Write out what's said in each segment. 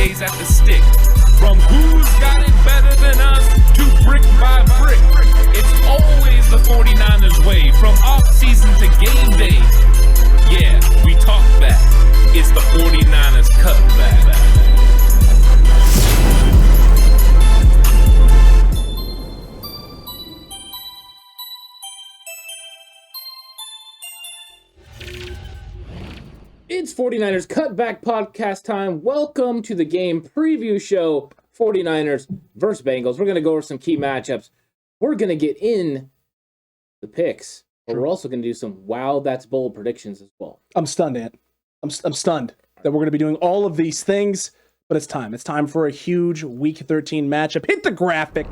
days at the stick. From who's got it better than us to brick by brick. It's always the 49ers way, from off-season to game day. Yeah, we talk back. It's the 49ers Cutback. It's 49ers Cutback Podcast time. Welcome to the game preview show, 49ers versus Bengals. We're going to go over some key matchups. We're going to get in the picks, but we're also going to do some wow, that's bold predictions as well. I'm stunned, Ant. I'm stunned that we're going to be doing all of these things, but it's time. It's time for a huge Week 13 matchup. Hit the graphic.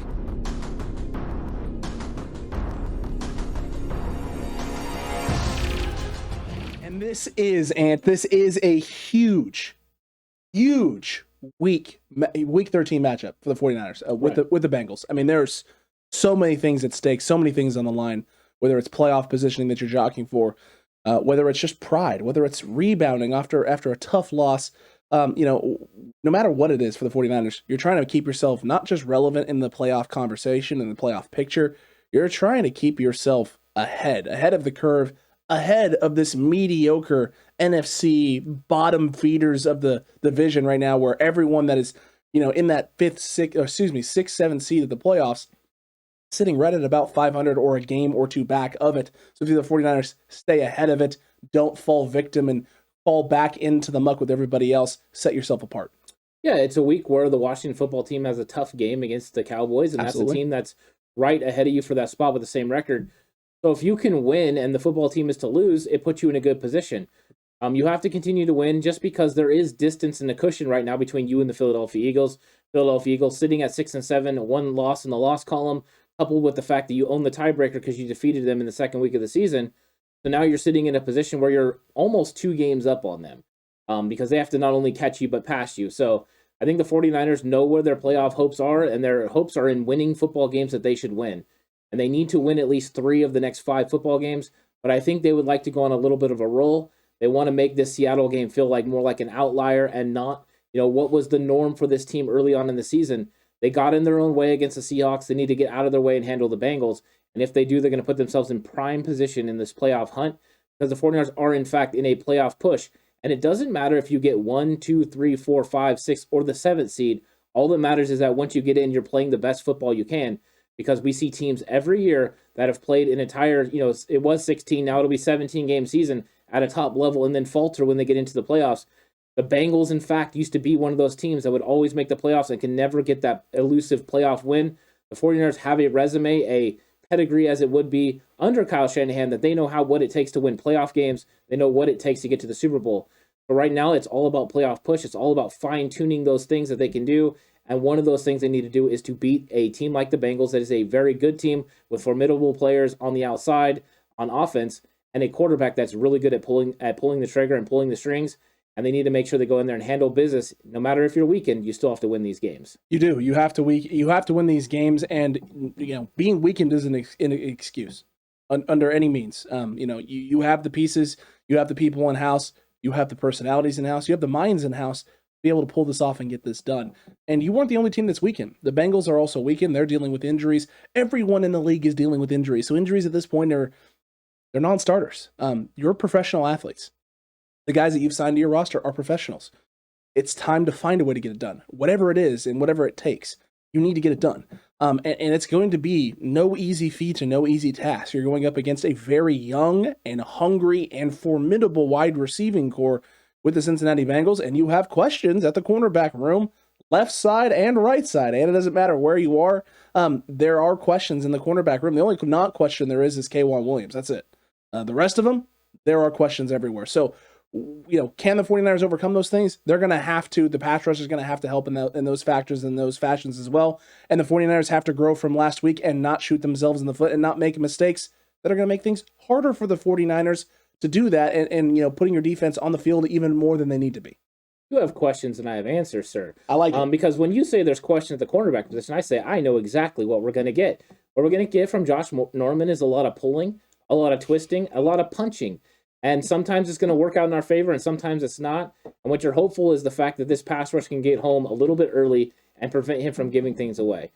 This is a huge week 13 matchup for the 49ers with the Bengals. I mean, there's so many things at stake, so many things on the line, whether it's playoff positioning that you're jockeying for, whether it's just pride, whether it's rebounding after a tough loss. No matter what it is for the 49ers, you're trying to keep yourself not just relevant in the playoff conversation and the playoff picture, you're trying to keep yourself ahead of the curve, ahead of this mediocre NFC bottom feeders of the division right now, where everyone that is, in that 6th, 7th seed of the playoffs, sitting right at about 500 or a game or two back of it. So if you're the 49ers, stay ahead of it. Don't fall victim and fall back into the muck with everybody else. Set yourself apart. Yeah, it's a week where the Washington football team has a tough game against the Cowboys, and Absolutely. That's a team that's right ahead of you for that spot with the same record. So if you can win and the football team is to lose, it puts you in a good position. You have to continue to win just because there is distance in the cushion right now between you and the Philadelphia Eagles. Philadelphia Eagles sitting at 6-7, one loss in the loss column, coupled with the fact that you own the tiebreaker because you defeated them in the second week of the season. So now you're sitting in a position where you're almost 2 games up on them because they have to not only catch you but pass you. So I think the 49ers know where their playoff hopes are, and their hopes are in winning football games that they should win. And they need to win at least 3 of the next 5 football games. But I think they would like to go on a little bit of a roll. They want to make this Seattle game feel like more like an outlier and not, what was the norm for this team early on in the season. They got in their own way against the Seahawks. They need to get out of their way and handle the Bengals. And if they do, they're going to put themselves in prime position in this playoff hunt because the 49ers are, in fact, in a playoff push. And it doesn't matter if you get 1, 2, 3, 4, 5, 6, or the 7th seed. All that matters is that once you get in, you're playing the best football you can. Because we see teams every year that have played an entire, it was 16, now it'll be 17-game season at a top level and then falter when they get into the playoffs. The Bengals, in fact, used to be one of those teams that would always make the playoffs and can never get that elusive playoff win. The 49ers have a resume, a pedigree as it would be under Kyle Shanahan, that they know what it takes to win playoff games. They know what it takes to get to the Super Bowl. But right now, it's all about playoff push. It's all about fine-tuning those things that they can do. And one of those things they need to do is to beat a team like the Bengals that is a very good team with formidable players on the outside on offense and a quarterback that's really good at pulling the trigger and pulling the strings. And they need to make sure they go in there and handle business. No matter if you're weakened, you still have to win these games. You do. You have to win these games, and being weakened isn't an excuse under any means. You have the pieces, you have the people in house, you have the personalities in house, you have the minds in house. Be able to pull this off and get this done. And you weren't the only team that's weakened. The Bengals are also weakened. They're dealing with injuries. Everyone in the league is dealing with injuries. So injuries at this point they're non-starters. You're professional athletes. The guys that you've signed to your roster are professionals. It's time to find a way to get it done. Whatever it is and whatever it takes, you need to get it done. And it's going to be no easy feat and no easy task. You're going up against a very young and hungry and formidable wide receiving core with the Cincinnati Bengals, and you have questions at the cornerback room, left side and right side, and it doesn't matter where you are. There are questions in the cornerback room. The only not question there is K'Wan Williams. That's it. The rest of them, there are questions everywhere. So, can the 49ers overcome those things? They're going to have to. The pass rush is going to have to help in those factors and those fashions as well. And the 49ers have to grow from last week and not shoot themselves in the foot and not make mistakes that are going to make things harder for the 49ers to do that and putting your defense on the field even more than they need to be. You have questions and I have answers, sir. I like it. Because when you say there's questions at the cornerback position, I say I know exactly what we're going to get. What we're going to get from Josh Norman is a lot of pulling, a lot of twisting, a lot of punching. And sometimes it's going to work out in our favor, and sometimes it's not. And what you're hopeful is the fact that this pass rush can get home a little bit early and prevent him from giving things away.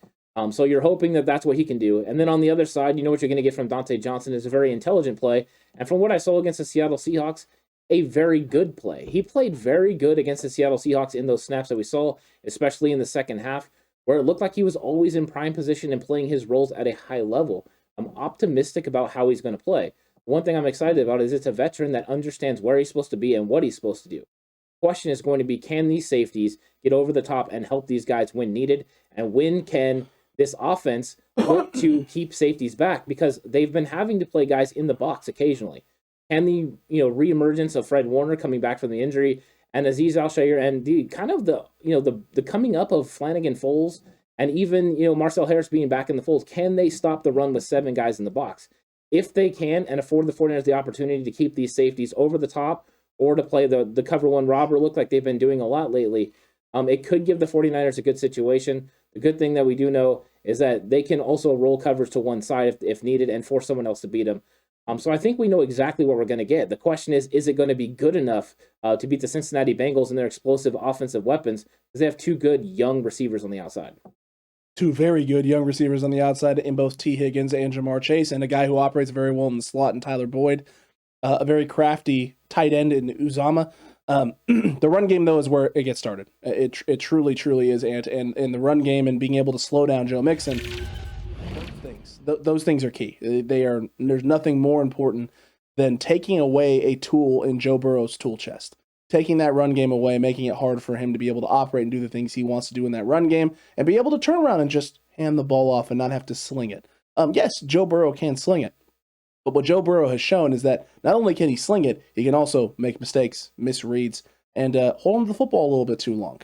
So you're hoping that that's what he can do. And then on the other side, you know what you're going to get from Dante Johnson is a very intelligent play. And from what I saw against the Seattle Seahawks, a very good play. He played very good against the Seattle Seahawks in those snaps that we saw, especially in the second half, where it looked like he was always in prime position and playing his roles at a high level. I'm optimistic about how he's going to play. One thing I'm excited about is it's a veteran that understands where he's supposed to be and what he's supposed to do. The question is going to be, can these safeties get over the top and help these guys when needed? And when can this offense look to keep safeties back? Because they've been having to play guys in the box occasionally. Can the reemergence of Fred Warner coming back from the injury and Azeez Al-Shaair and the coming up of Flanagan Foles and even Marcel Harris being back in the fold, can they stop the run with 7 guys in the box? If they can and afford the 49ers the opportunity to keep these safeties over the top or to play the cover one robber look like they've been doing a lot lately, it could give the 49ers a good situation. The good thing that we do know is that they can also roll coverage to one side if needed and force someone else to beat them. So I think we know exactly what we're going to get. The question is it going to be good enough to beat the Cincinnati Bengals and their explosive offensive weapons? Because they have 2 good young receivers on the outside. 2 very good young receivers on the outside in both T. Higgins and Jamar Chase, and a guy who operates very well in the slot in Tyler Boyd, a very crafty tight end in Uzama. The run game, though, is where it gets started. It truly is, Ant, and the run game and being able to slow down Joe Mixon, those things are key. There's nothing more important than taking away a tool in Joe Burrow's tool chest. Taking that run game away, making it hard for him to be able to operate and do the things he wants to do in that run game, and be able to turn around and just hand the ball off and not have to sling it. Yes, Joe Burrow can sling it, but what Joe Burrow has shown is that not only can he sling it, he can also make mistakes, misreads, and hold on to the football a little bit too long.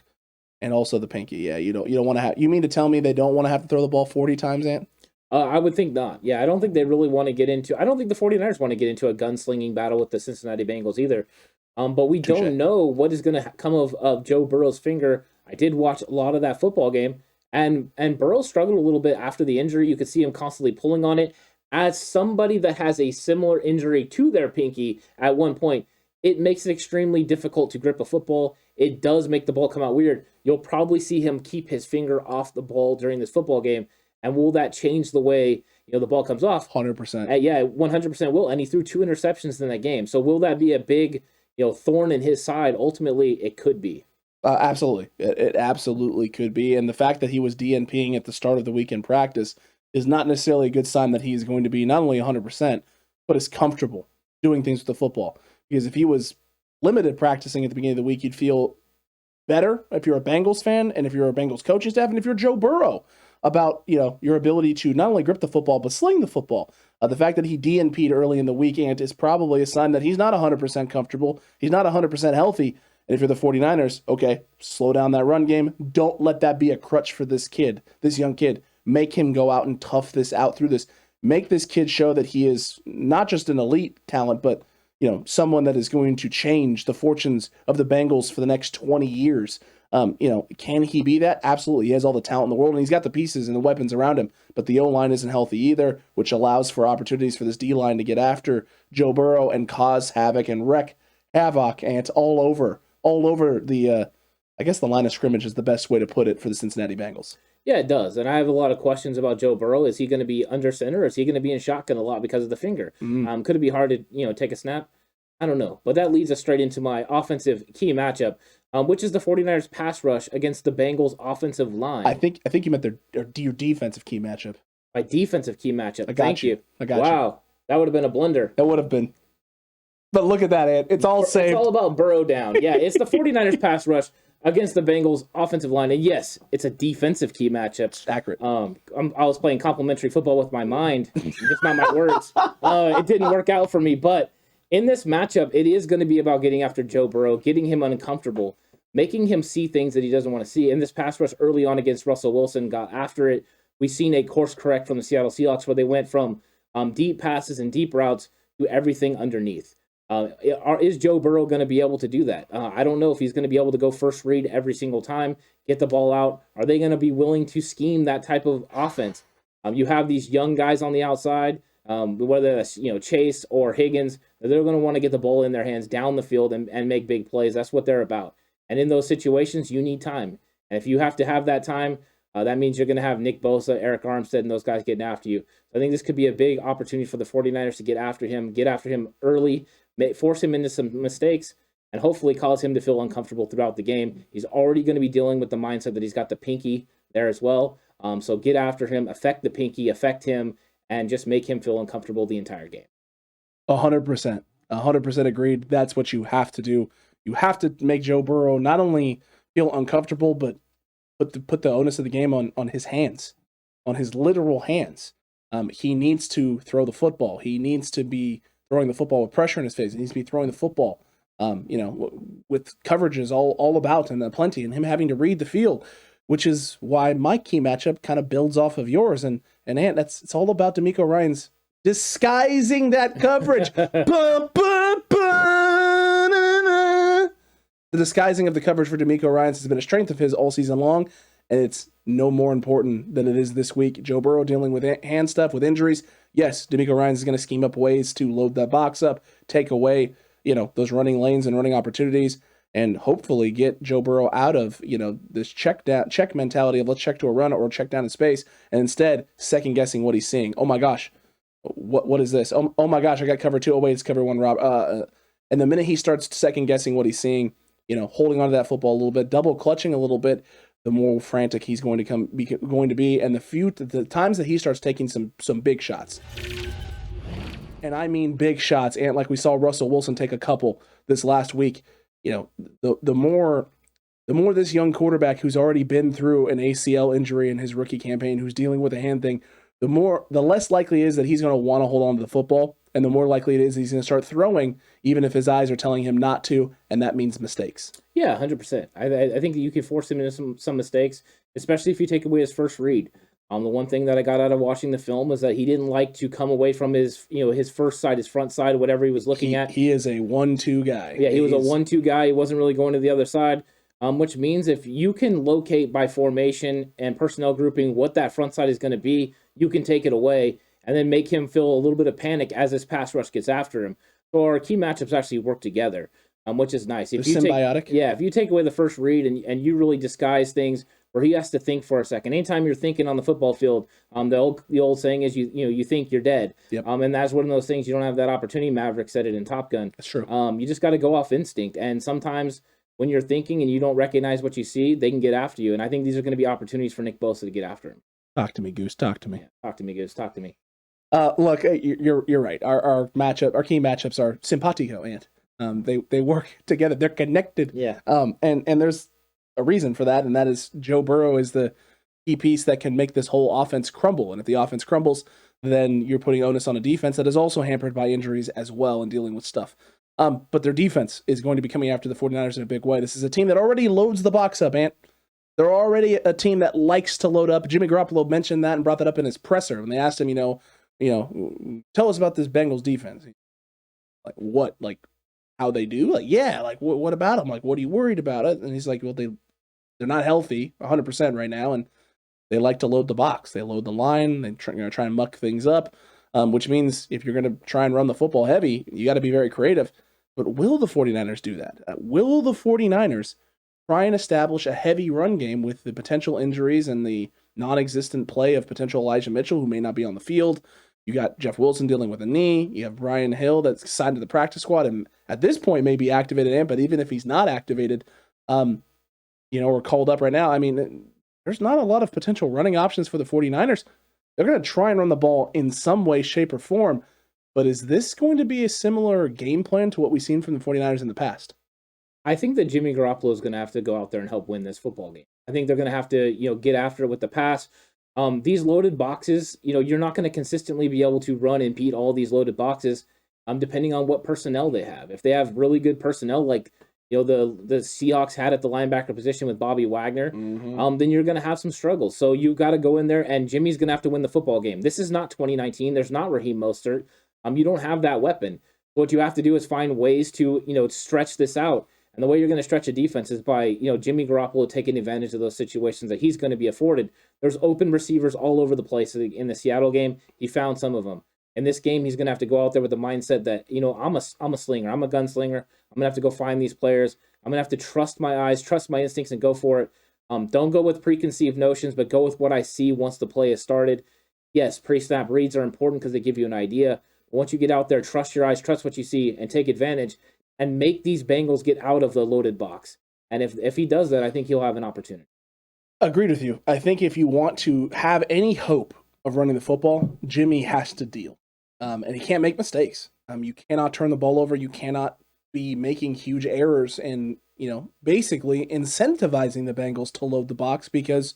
And also the pinky. Yeah, you don't want to have. You mean to tell me they don't want to have to throw the ball 40 times, Ant? I would think not. Yeah, I don't think they really want to get into. I don't think the 49ers want to get into a gunslinging battle with the Cincinnati Bengals either. But we don't know what is going to come of Joe Burrow's finger. I did watch a lot of that football game, and Burrow struggled a little bit after the injury. You could see him constantly pulling on it. As somebody that has a similar injury to their pinky at one point, it makes it extremely difficult to grip a football. It does make the ball come out weird. You'll probably see him keep his finger off the ball during this football game. And will that change the way the ball comes off? 100%. Yeah, 100% will. And he threw 2 interceptions in that game. So will that be a big thorn in his side? Ultimately, it could be. Absolutely. It absolutely could be. And the fact that he was DNPing at the start of the week in practice is not necessarily a good sign that he's going to be not only 100%, but is comfortable doing things with the football. Because if he was limited practicing at the beginning of the week, you'd feel better if you're a Bengals fan and if you're a Bengals coaching staff and if you're Joe Burrow about your ability to not only grip the football, but sling the football. The fact that he DNP'd early in the weekend is probably a sign that he's not 100% comfortable. He's not 100% healthy. And if you're the 49ers, okay, slow down that run game. Don't let that be a crutch for this young kid. Make him go out and tough this out through this. Make this kid show that he is not just an elite talent, but someone that is going to change the fortunes of the Bengals for the next 20 years. Can he be that? Absolutely. He has all the talent in the world, and he's got the pieces and the weapons around him, but the O-line isn't healthy either, which allows for opportunities for this D-line to get after Joe Burrow and cause havoc and wreak havoc, and it's all over the, I guess the line of scrimmage is the best way to put it for the Cincinnati Bengals. Yeah, it does. And I have a lot of questions about Joe Burrow. Is he going to be under center, or is he going to be in shotgun a lot because of the finger? Could it be hard to, take a snap? I don't know. But that leads us straight into my offensive key matchup, which is the 49ers pass rush against the Bengals offensive line. I think you meant your defensive key matchup. My defensive key matchup. Thank you. I got you. Wow. That would have been a blunder. That would have been. But look at that, Ant. It's all saved. It's all about Burrow down. Yeah, it's the 49ers pass rush against the Bengals offensive line. And yes, it's a defensive key matchup. It's accurate. I was playing complimentary football with my mind, just not my words. It didn't work out for me. But in this matchup, it is going to be about getting after Joe Burrow, getting him uncomfortable, making him see things that he doesn't want to see. And this pass rush early on against Russell Wilson got after it. We've seen a course correct from the Seattle Seahawks where they went from deep passes and deep routes to everything underneath. Is Joe Burrow going to be able to do that? I don't know if he's going to be able to go first read every single time, get the ball out. Are they going to be willing to scheme that type of offense? You have these young guys on the outside whether that's Chase or Higgins, they're going to want to get the ball in their hands down the field and make big plays. That's what they're about. And in those situations, you need time. And if you have to have that time, that means you're going to have Nick Bosa, Eric Armstead, and those guys getting after you. So I think this could be a big opportunity for the 49ers to get after him early, force him into some mistakes, and hopefully cause him to feel uncomfortable throughout the game. He's already going to be dealing with the mindset that he's got the pinky there as well. So get after him, affect the pinky, affect him, and just make him feel uncomfortable the entire game. 100%. 100% agreed. That's what you have to do. You have to make Joe Burrow not only feel uncomfortable, but put the onus of the game on his hands, on his literal hands. He needs to throw the football. He needs to be throwing the football with pressure in his face. He needs to be throwing the football, with coverages all about and plenty, and him having to read the field, which is why my key matchup kind of builds off of yours. And Ant, it's all about DeMeco Ryans disguising that coverage. The disguising of the coverage for DeMeco Ryans has been a strength of his all season long, and it's no more important than it is this week. Joe Burrow dealing with hand stuff, with injuries. Yes, DeMeco Ryans is going to scheme up ways to load that box up, take away, those running lanes and running opportunities, and hopefully get Joe Burrow out of, this check mentality of let's check to a run or check down in space, and instead second guessing what he's seeing. Oh my gosh, what is this? Oh my gosh, I got cover 2. Oh wait, it's cover 1, Rob. And the minute he starts second guessing what he's seeing, holding onto that football a little bit, double clutching a little bit, the more frantic he's going to be, and the times that he starts taking some big shots, and I mean big shots, and like we saw Russell Wilson take a couple this last week. The more this young quarterback who's already been through an ACL injury in his rookie campaign, who's dealing with a hand thing, the less likely it is that he's going to want to hold on to the football, and the more likely it is he's going to start throwing, even if his eyes are telling him not to, and that means mistakes. Yeah, 100%. I think that you can force him into some mistakes, especially if you take away his first read. The one thing that I got out of watching the film was that he didn't like to come away from his first side, his front side, whatever he was looking at. He is a 1-2 guy. Yeah, he was a 1-2 guy. He wasn't really going to the other side, which means if you can locate by formation and personnel grouping what that front side is going to be, you can take it away and then make him feel a little bit of panic as this pass rush gets after him. So our key matchups actually work together, which is nice. If you symbiotic. If you take away the first read and you really disguise things where he has to think for a second. Anytime you're thinking on the football field, the old saying is you think you're dead. Yep. And that's one of those things you don't have that opportunity. Maverick said it in Top Gun. That's true. You just got to go off instinct. And sometimes when you're thinking and you don't recognize what you see, they can get after you. And I think these are going to be opportunities for Nick Bosa to get after him. Talk to me, Goose. Talk to me. Yeah, talk to me, Goose. Talk to me. Look, you're right. Our key matchups are simpatico, Ant. They work together. They're connected. Yeah. And there's a reason for that, and that is Joe Burrow is the key piece that can make this whole offense crumble. And if the offense crumbles, then you're putting onus on a defense that is also hampered by injuries as well and dealing with stuff. But their defense is going to be coming after the 49ers in a big way. This is a team that already loads the box up, Ant. They're already a team that likes to load up. Jimmy Garoppolo mentioned that and brought that up in his presser when they asked him, tell us about this Bengals defense. Like what? Like how they do? Like, yeah, like what about them? Like, what are you worried about it? And he's like, well, they're not healthy 100% right now, and they like to load the box. They load the line. They try and muck things up, which means if you're going to try and run the football heavy, you got to be very creative. But will the 49ers do that? Will the 49ers try and establish a heavy run game with the potential injuries and the non-existent play of potential Elijah Mitchell, who may not be on the field? You got Jeff Wilson dealing with a knee. You have Brian Hill that's signed to the practice squad and at this point may be activated in, but even if he's not activated, or called up right now, I mean, there's not a lot of potential running options for the 49ers. They're going to try and run the ball in some way, shape, or form, but is this going to be a similar game plan to what we've seen from the 49ers in the past? I think that Jimmy Garoppolo is going to have to go out there and help win this football game. I think they're going to have to, get after it with the pass. These loaded boxes, you're not going to consistently be able to run and beat all these loaded boxes, depending on what personnel they have. If they have really good personnel, like the Seahawks had at the linebacker position with Bobby Wagner, then you're going to have some struggles. So you got to go in there, and Jimmy's going to have to win the football game. This is not 2019. There's not Raheem Mostert. You don't have that weapon. What you have to do is find ways to stretch this out. And the way you're going to stretch a defense is by, Jimmy Garoppolo taking advantage of those situations that he's going to be afforded. There's open receivers all over the place in the Seattle game. He found some of them. In this game, he's going to have to go out there with the mindset that, I'm a slinger. I'm a gunslinger. I'm going to have to go find these players. I'm going to have to trust my eyes, trust my instincts, and go for it. Don't go with preconceived notions, but go with what I see once the play is started. Yes, pre-snap reads are important because they give you an idea. But once you get out there, trust your eyes, trust what you see, and take advantage, and make these Bengals get out of the loaded box. And if he does that, I think he'll have an opportunity. Agreed with you. I think if you want to have any hope of running the football, Jimmy has to deal. And he can't make mistakes. You cannot turn the ball over. You cannot be making huge errors and, basically incentivizing the Bengals to load the box because,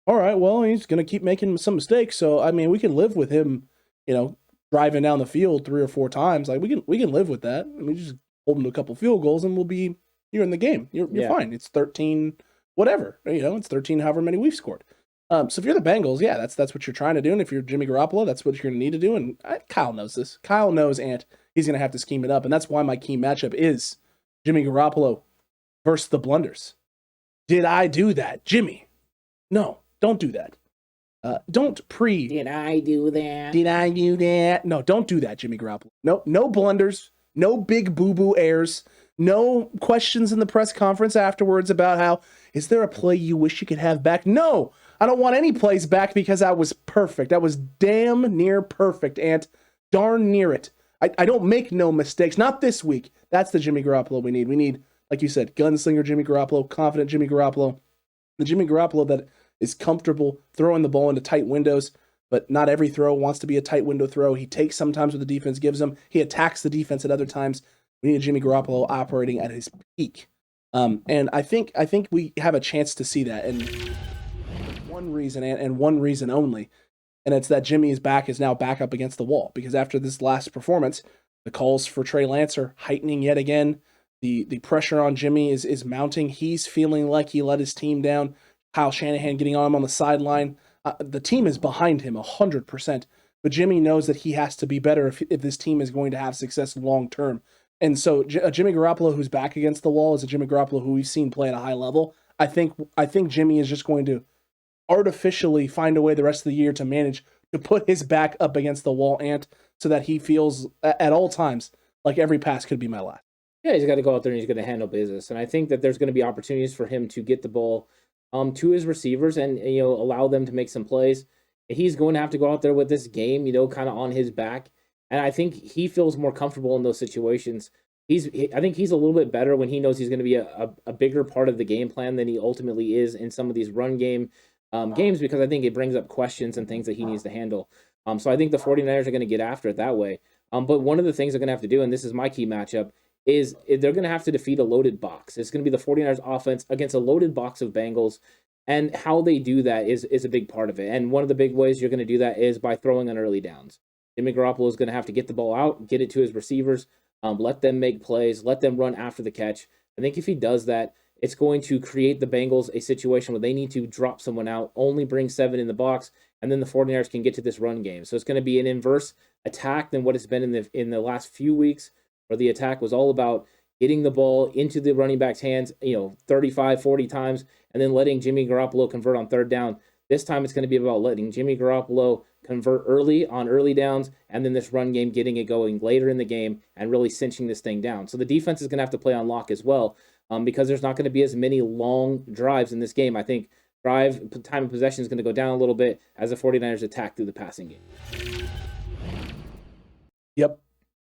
all right, well, he's going to keep making some mistakes. So, we can live with him, driving down the field 3 or 4 times. Like, we can live with that. Just hold him to a couple field goals and you're in the game. You're fine. It's 13, whatever. It's 13 however many we've scored. So if you're the Bengals, that's what you're trying to do. And if you're Jimmy Garoppolo, that's what you're going to need to do. And Kyle knows this. Kyle knows Ant. He's going to have to scheme it up. And that's why my key matchup is Jimmy Garoppolo versus the blunders. Did I do that? Jimmy. No, don't do that. Did I do that? Did I do that? No, don't do that, Jimmy Garoppolo. No blunders. No big boo-boo airs. No questions in the press conference afterwards about how, is there a play you wish you could have back? No, I don't want any plays back because I was perfect. I was damn near perfect, and darn near it. I don't make no mistakes. Not this week. That's the Jimmy Garoppolo we need. We need, like you said, gunslinger Jimmy Garoppolo, confident Jimmy Garoppolo. The Jimmy Garoppolo that is comfortable throwing the ball into tight windows, but not every throw wants to be a tight window throw. He takes sometimes what the defense gives him. He attacks the defense at other times. We need a Jimmy Garoppolo operating at his peak. And I think we have a chance to see that. And one reason, and one reason only, and it's that Jimmy is now back up against the wall. Because after this last performance, the calls for Trey Lance are heightening yet again. The pressure on Jimmy is mounting. He's feeling like he let his team down. Kyle Shanahan getting on him on the sideline. The team is behind him 100%. But Jimmy knows that he has to be better if this team is going to have success long term. And so a Jimmy Garoppolo who's back against the wall is a Jimmy Garoppolo who we've seen play at a high level. I think Jimmy is just going to artificially find a way the rest of the year to manage to put his back up against the wall, Ant, so that he feels at all times like every pass could be my last. Yeah, he's got to go out there and he's going to handle business. And I think that there's going to be opportunities for him to get the ball to his receivers and allow them to make some plays. He's going to have to go out there with this game, kind of on his back. And I think he feels more comfortable in those situations. I think he's a little bit better when he knows he's going to be a bigger part of the game plan than he ultimately is in some of these run game games, because I think it brings up questions and things that he needs to handle. So I think the 49ers are going to get after it that way. But one of the things they're going to have to do, and this is my key matchup, is they're going to have to defeat a loaded box. It's going to be the 49ers offense against a loaded box of Bengals. And how they do that is a big part of it. And one of the big ways you're going to do that is by throwing on early downs. Jimmy Garoppolo is going to have to get the ball out, get it to his receivers, let them make plays, let them run after the catch. I think if he does that, it's going to create the Bengals a situation where they need to drop someone out, only bring 7 in the box, and then the 49ers can get to this run game. So it's going to be an inverse attack than what it's been in the last few weeks, where the attack was all about getting the ball into the running back's hands, 35, 40 times, and then letting Jimmy Garoppolo convert on third down. This time it's going to be about letting Jimmy Garoppolo convert early on early downs, and then this run game, getting it going later in the game and really cinching this thing down. So the defense is going to have to play on lock as well, because there's not going to be as many long drives in this game. I think time of possession is going to go down a little bit as the 49ers attack through the passing game. Yep,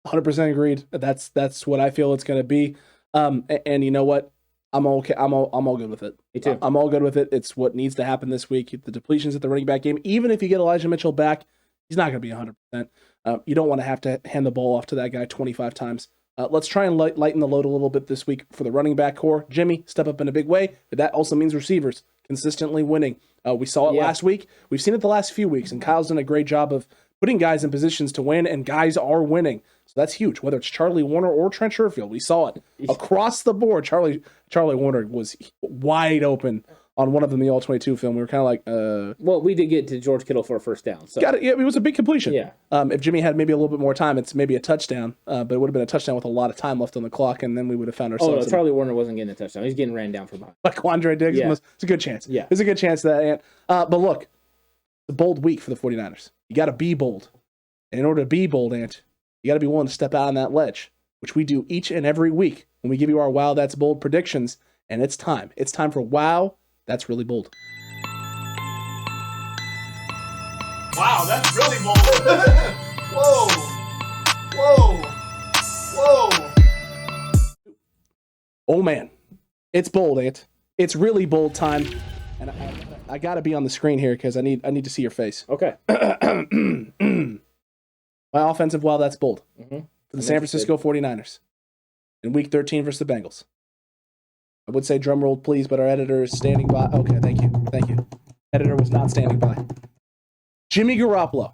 100% agreed. That's what I feel it's going to be. And you know what? I'm okay. I'm all good with it. Me too. I'm all good with it. It's what needs to happen this week. The depletions at the running back game. Even if you get Elijah Mitchell back, he's not going to be 100%. You don't want to have to hand the ball off to that guy 25 times. Let's try and lighten the load a little bit this week for the running back core. Jimmy, step up in a big way, but that also means receivers consistently winning. We saw it last week. We've seen it the last few weeks, and Kyle's done a great job of putting guys in positions to win, and guys are winning. So that's huge, whether it's Charlie Warner or Trent Sherfield. We saw it across the board. Charlie Warner was wide open on one of them, the All-22 film. We were kind of like, Well, we did get to George Kittle for a first down. So. Got it. Yeah, it was a big completion. Yeah. If Jimmy had maybe a little bit more time, it's maybe a touchdown, but it would have been a touchdown with a lot of time left on the clock, and then we would have found ourselves. Oh, no, Charlie Warner wasn't getting a touchdown. He's getting ran down from behind. Like Quandre Diggs. Yeah. It's a good chance. Yeah. There's a good chance that. But look, it's a bold week for the 49ers. You got to be bold. And in order to be bold, Ant, you got to be willing to step out on that ledge, which we do each and every week when we give you our Wow, That's Bold predictions. And it's time. It's time for Wow, That's Really Bold. Wow, that's really bold. Whoa. Oh, man. It's bold, Ant. It's really bold time. And I got to be on the screen here because I need to see your face. Okay. My offensive Wow, That's Bold. Mm-hmm. For the San Francisco 49ers in Week 13 versus the Bengals. I would say drum roll, please, but our editor is standing by. Okay, thank you. Editor was not standing by. Jimmy Garoppolo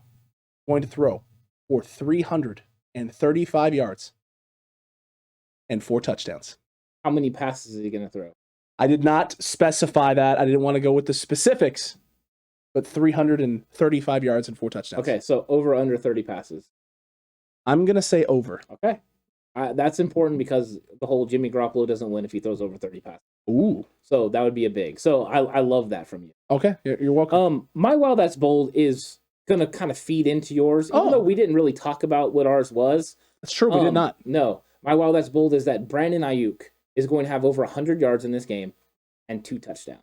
going to throw for 335 yards and 4 touchdowns. How many passes is he going to throw? I did not specify that. I didn't want to go with the specifics, but 335 yards and 4 touchdowns. Okay, so over under 30 passes. I'm going to say over. Okay. That's important because the whole Jimmy Garoppolo doesn't win if he throws over 30 passes. Ooh. So that would be a big. So I love that from you. Okay, you're welcome. My Wow, That's Bold is going to kind of feed into yours, even though we didn't really talk about what ours was. That's true, we did not. No. My Wow, That's Bold is that Brandon Ayuk is going to have over 100 yards in this game and 2 touchdowns.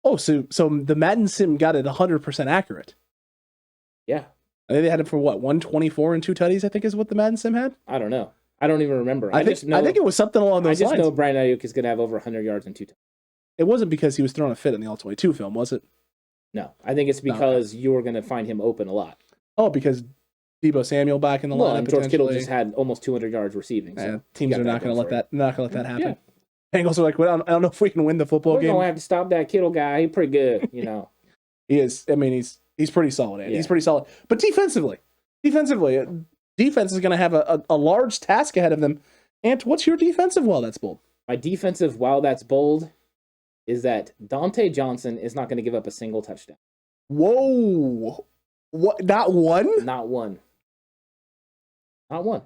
Oh, so the Madden sim got it 100% accurate. Yeah. I think they had it for what, 124 and 2 tutties, I think is what the Madden sim had? I don't know. I don't even remember. I think it was something along those lines. I just know Brandon Ayuk is going to have over 100 yards and 2 touchdowns. It wasn't because he was throwing a fit in the All-22 film, was it? No. I think it's because you were going to find him open a lot. Oh, because Deebo Samuel back in the lineup. And George Kittle just had almost 200 yards receiving. So teams are not going to let that happen. Yeah. Bengals are like, well, I don't know if we can win the football game. We're going to have to stop that Kittle guy. He's pretty good, you know. He is. I mean, he's pretty solid. Yeah. He's pretty solid. But defensively, defense is going to have a large task ahead of them. Ant, what's your defensive Wow, That's Bold? My defensive Wow, That's Bold is that Dante Johnson is not going to give up a single touchdown. Whoa. What? Not one? Not one. Not one.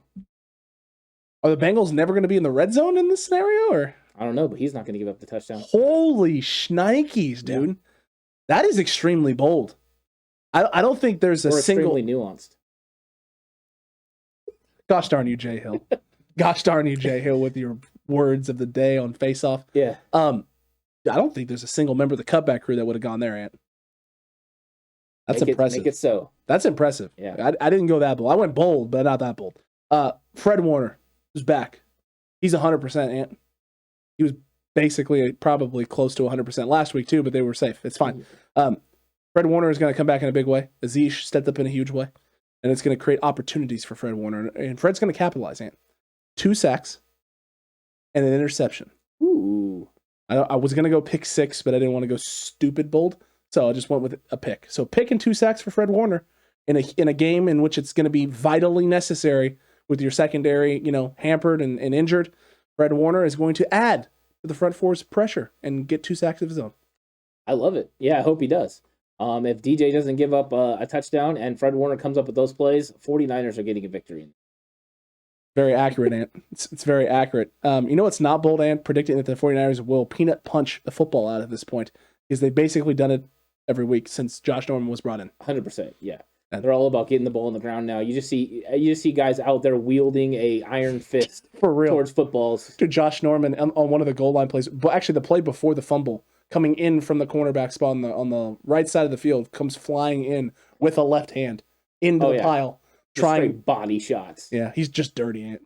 Are the Bengals never going to be in the red zone in this scenario? Or I don't know, but he's not going to give up the touchdown. Holy shnikes, dude. Yeah. That is extremely bold. I don't think there's a single... extremely nuanced. Gosh darn you, Jay Hill. Gosh darn you, Jay Hill, with your words of the day on Face Off. Yeah. I don't think there's a single member of the Cutback crew that would have gone there, Ant. That's impressive. Make it so. That's impressive. Yeah. I didn't go that bold. I went bold, but not that bold. Fred Warner is back. He's 100%, Ant. He was basically probably close to 100% last week, too, but they were safe. It's fine. Fred Warner is going to come back in a big way. Aziz stepped up in a huge way. And it's going to create opportunities for Fred Warner. And Fred's going to capitalize, Ant. 2 sacks and an interception. Ooh. I was going to go pick 6, but I didn't want to go stupid bold. So I just went with a pick. So pick and 2 sacks for Fred Warner in a game in which it's going to be vitally necessary with your secondary, hampered and injured. Fred Warner is going to add to the front four's pressure and get 2 sacks of his own. I love it. Yeah, I hope he does. If DJ doesn't give up a touchdown and Fred Warner comes up with those plays, 49ers are getting a victory. Very accurate, Ant. It's very accurate. It's not bold, Ant, predicting that the 49ers will peanut punch the football out at this point, because they've basically done it every week since Josh Norman was brought in. 100%, yeah. They're all about getting the ball on the ground now. You just see guys out there wielding a iron fist for real towards footballs. To Josh Norman on one of the goal line plays, but actually the play before the fumble, coming in from the cornerback spot on the right side of the field, comes flying in with a left hand into the pile, trying body shots. Yeah, he's just dirty, Ant.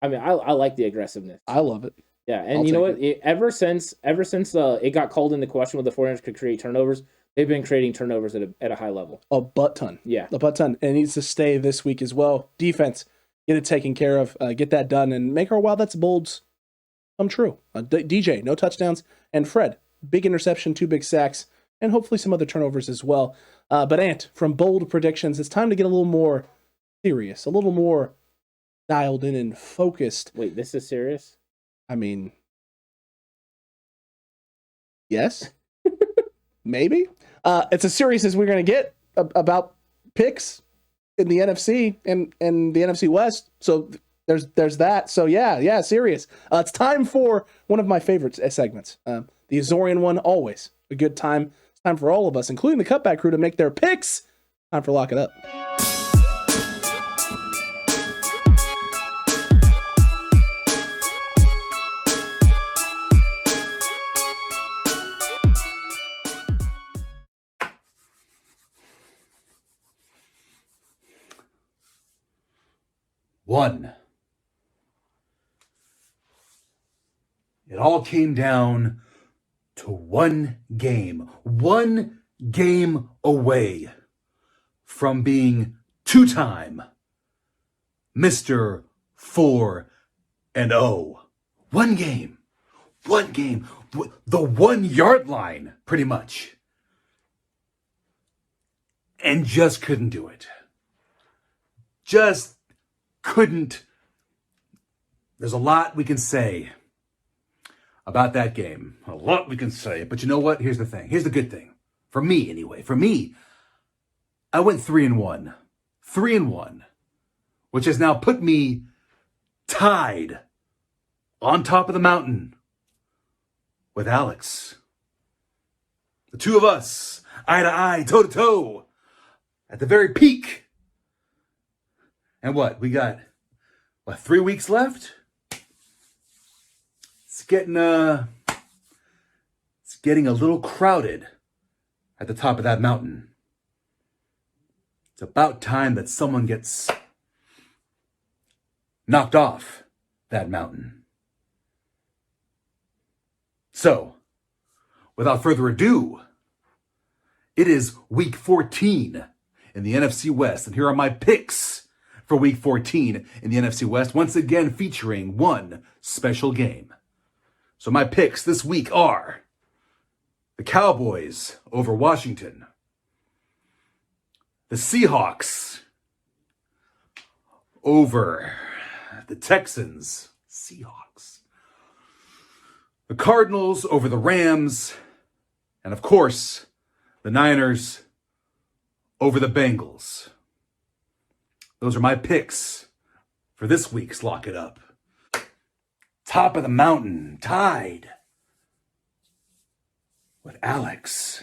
I mean, I like the aggressiveness. I love it. Yeah, and you know what? Ever since it got called into question whether the 49ers could create turnovers, they've been creating turnovers at a high level. A butt ton. Yeah. A butt ton. And it needs to stay this week as well. Defense, get it taken care of, get that done, and make our Wow, That's Bolds come true. DJ, no touchdowns. And Fred, big interception, 2 big sacks, and hopefully some other turnovers as well. But Ant, from bold predictions, it's time to get a little more serious, a little more dialed in and focused. Wait, this is serious? I mean, yes, maybe. It's as serious as we're going to get about picks in the NFC and the NFC West. So there's that. So yeah, serious. It's time for one of my favorite segments, the Azorean one. Always a good time. It's time for all of us, including the Cutback crew, to make their picks. Time for Lock It Up. 1. It all came down to one game away from being two-time Mr. 4-0. One game, the 1 yard line, pretty much. And just couldn't do it. Just couldn't. There's a lot we can say about that game. A lot we can say. But you know what? Here's the thing. Here's the good thing. For me, anyway. For me, I went 3-1. 3-1. Which has now put me tied on top of the mountain with Alex. The two of us, eye to eye, toe to toe, at the very peak. And what? We got, 3 weeks left? It's getting a little crowded at the top of that mountain. It's about time that someone gets knocked off that mountain. So, without further ado, it is week 14 in the NFC West, and here are my picks for week 14 in the NFC West, once again featuring one special game. So my picks this week are the Cowboys over Washington, the Seahawks over the Texans, Seahawks, the Cardinals over the Rams, and of course, the Niners over the Bengals. Those are my picks for this week's Lock It Up. Top of the mountain, tied with Alex.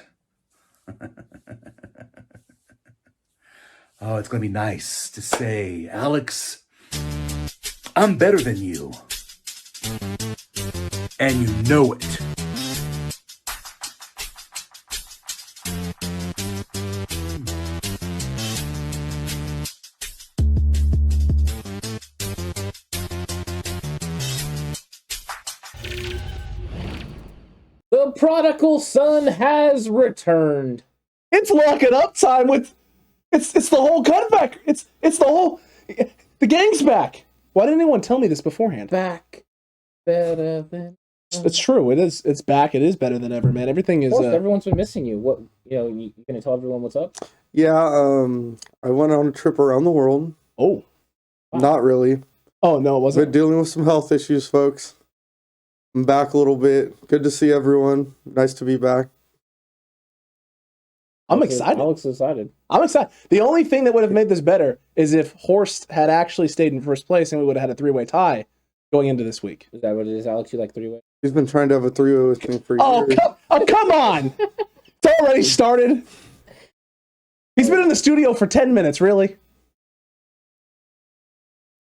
Oh, it's going to be nice to say, Alex, I'm better than you. And you know it. The prodigal son has returned. It's Lock It Up time with it's the whole cutback. It's the whole the gang's back. Why didn't anyone tell me this beforehand? Back better than. It's true. It is. It's back. It is better than ever, man. Everything is. Of course, everyone's been missing you. What you gonna tell everyone what's up? Yeah, I went on a trip around the world. Oh, wow. Not really. Oh no, it wasn't. Been dealing with some health issues, folks. I'm back a little bit. Good to see everyone. Nice to be back. I'm excited. Alex is excited. I'm excited. The only thing that would have made this better is if Horst had actually stayed in first place, and we would have had a three-way tie going into this week. Is that what it is, Alex? You like three-way? He's been trying to have a three-way with me for years. Come on! It's already started. He's been in the studio for 10 minutes, really?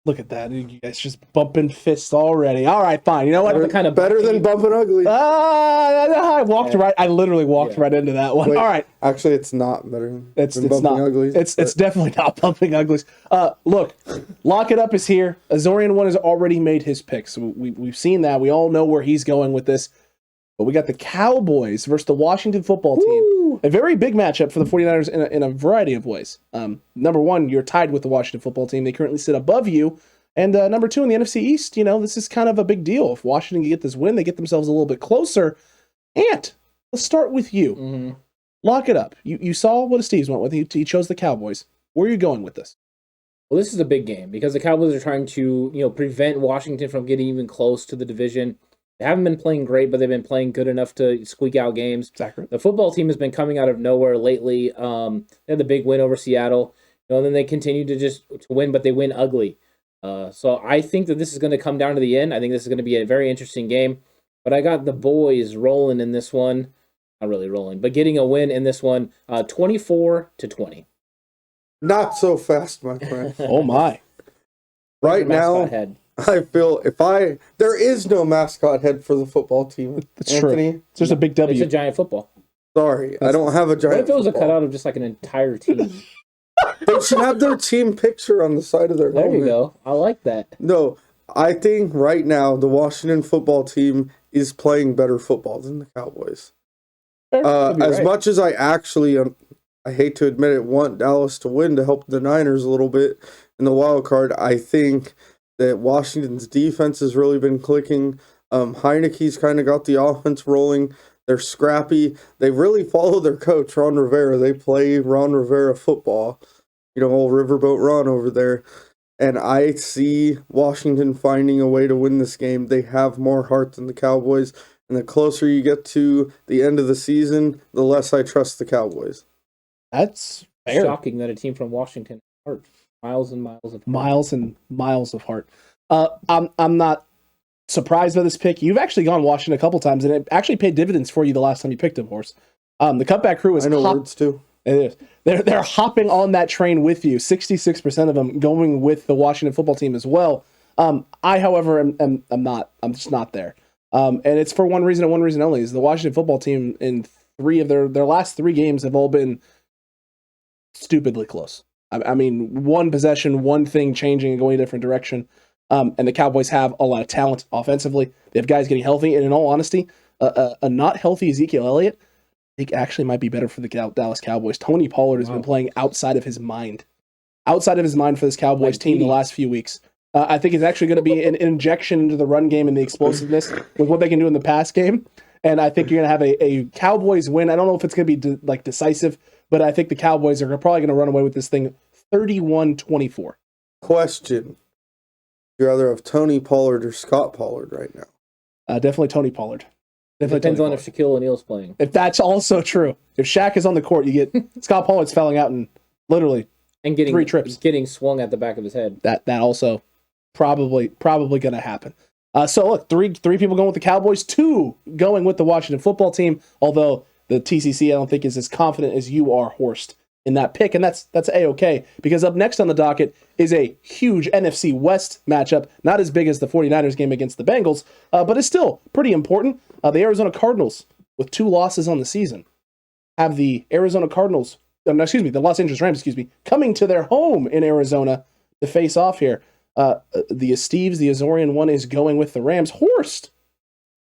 Look at that. You guys just bumping fists already. All right, fine. You know what? Better than bumping ugly. I literally walked right into that one. Wait, all right. Actually, it's not better than It's bumping not. uglies. It's definitely not bumping uglies. Look, Lock It Up is here. Azorean 1 has already made his pick. So we've seen that. We all know where he's going with this. But we got the Cowboys versus the Washington football team. Woo! A very big matchup for the 49ers in a variety of ways. Number one, you're tied with the Washington football team. They currently sit above you. And number two, in the NFC East, this is kind of a big deal. If Washington can get this win, they get themselves a little bit closer. Ant, let's start with you. Mm-hmm. Lock it up. You saw what Steve's went with. He chose the Cowboys. Where are you going with this? Well, this is a big game because the Cowboys are trying to, prevent Washington from getting even close to the division. They haven't been playing great, but they've been playing good enough to squeak out games. Exactly. The football team has been coming out of nowhere lately. They had the big win over Seattle, and then they continue to win, but they win ugly. So I think that this is going to come down to the end. I think this is going to be a very interesting game. But I got the boys rolling in this one. Not really rolling, but getting a win in this one, 24-20. Not so fast, my friend. Oh, my. Right now, I feel there is no mascot head for the football team. That's Anthony, true. There's a big W. It's a giant football. Sorry, I don't have a giant. What if it was football? a cutout of just like an entire team? They should have their team picture on the side of their There helmet. you go. I like that. No, I think right now the Washington football team is playing better football than the Cowboys. As much as I actually, I hate to admit it, want Dallas to win to help the Niners a little bit in the wild card, I think that Washington's defense has really been clicking. Heineke's kind of got the offense rolling. They're scrappy. They really follow their coach, Ron Rivera. They play Ron Rivera football. Old Riverboat Ron over there. And I see Washington finding a way to win this game. They have more heart than the Cowboys. And the closer you get to the end of the season, the less I trust the Cowboys. That's fair. Shocking that a team from Washington heart. Miles and miles of heart. Miles and miles of heart. I'm not surprised by this pick. You've actually gone Washington a couple times, and it actually paid dividends for you the last time you picked him, Horse. The Cutback crew is I know words too. It is. They're hopping on that train with you. 66% of them going with the Washington football team as well. I, however, am not. I'm just not there. And it's for one reason and one reason only: is the Washington football team in 3 of their last 3 games have all been stupidly close. I mean, one possession, one thing changing and going a different direction. And the Cowboys have a lot of talent offensively. They have guys getting healthy. And in all honesty, a not healthy Ezekiel Elliott, I think actually might be better for the Dallas Cowboys. Tony Pollard has been playing outside of his mind. Outside of his mind for this Cowboys team the last few weeks. I think it's actually going to be an injection into the run game and the explosiveness with what they can do in the pass game. And I think you're going to have a Cowboys win. I don't know if it's going to be decisive, but I think the Cowboys are probably going to run away with this thing 31-24. Question. You rather have Tony Pollard or Scott Pollard right now? Definitely Tony Pollard. Depends on if Shaquille O'Neal's playing. If that's also true. If Shaq is on the court, you get Scott Pollard's fouling out in literally and getting 3 trips. Getting swung at the back of his head. That also probably going to happen. So look, three people going with the Cowboys, 2 going with the Washington football team, although the TCC I don't think is as confident as you are, Horst, in that pick, and that's A-okay, because up next on the docket is a huge NFC West matchup, not as big as the 49ers game against the Bengals, but it's still pretty important. The Arizona Cardinals, with 2 losses on the season, have the Arizona Cardinals, the Los Angeles Rams, coming to their home in Arizona to face off here. The Steves, the Azorean one, is going with the Rams. Horst,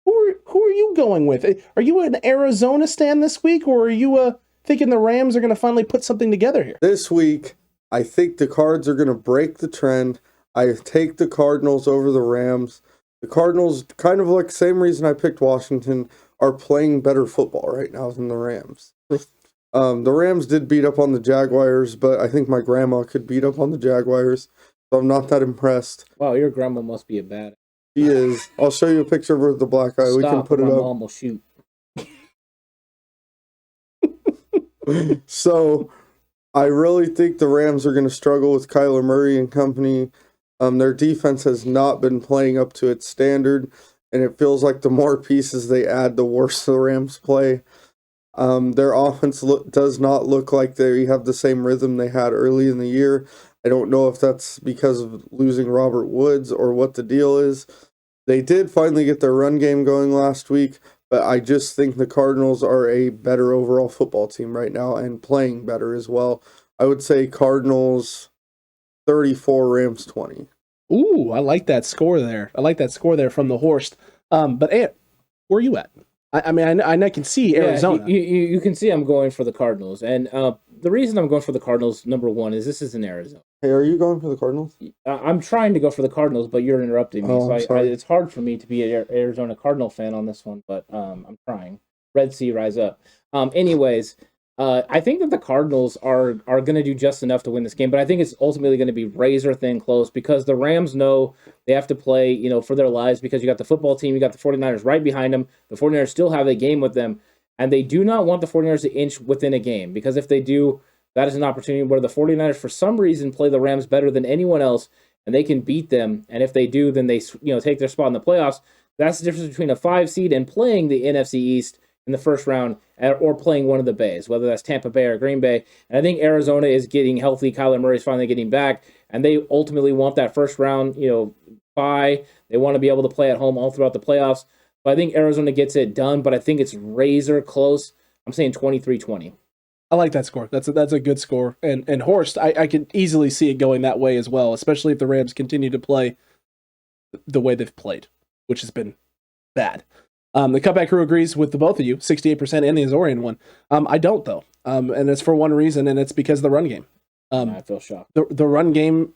who are you going with? Are you an Arizona stan this week, or are you thinking the Rams are going to finally put something together here? This week, I think the Cards are going to break the trend. I take the Cardinals over the Rams. The Cardinals, kind of like the same reason I picked Washington, are playing better football right now than the Rams. The Rams did beat up on the Jaguars, but I think my grandma could beat up on the Jaguars, so I'm not that impressed. Wow, your grandma must be a bad. She is. I'll show you a picture of her with the black eye. Stop, we can put it my up. mom will shoot. So, I really think the Rams are going to struggle with Kyler Murray and company. Their defense has not been playing up to its standard, and it feels like the more pieces they add, the worse the Rams play. Their offense does not look like they have the same rhythm they had early in the year. I don't know if that's because of losing Robert Woods or what the deal is. They did finally get their run game going last week, but I just think the Cardinals are a better overall football team right now and playing better as well. I would say Cardinals 34, Rams 20. Ooh, I like that score there. From the Horst. But Ant, where are you at? I mean, I can see Arizona. Yeah, you can see I'm going for the Cardinals. And the reason I'm going for the Cardinals, number one, is this is in Arizona. Hey, are you going for the Cardinals? I'm trying to go for the Cardinals, but you're interrupting me. It's hard for me to be an Arizona Cardinal fan on this one, but I'm trying. Red Sea, rise up. Anyways, I think that the Cardinals are going to do just enough to win this game, but I think it's ultimately going to be razor thin close because the Rams know they have to play, for their lives because you got the football team, you got the 49ers right behind them. The 49ers still have a game with them, and they do not want the 49ers to inch within a game because if they do, that is an opportunity where the 49ers, for some reason, play the Rams better than anyone else, and they can beat them. And if they do, then they take their spot in the playoffs. That's the difference between a 5 seed and playing the NFC East in the first round or playing one of the Bays, whether that's Tampa Bay or Green Bay. And I think Arizona is getting healthy. Kyler Murray is finally getting back, and they ultimately want that first round, bye. They want to be able to play at home all throughout the playoffs. But I think Arizona gets it done, but I think it's razor close. I'm saying 23-20. I like that score. That's a good score. And Horst, I can easily see it going that way as well, especially if the Rams continue to play the way they've played, which has been bad. The Cutback crew agrees with the both of you, 68% and the Azorean one. I don't, though. And it's for one reason, and it's because of the run game. I feel shocked. The run game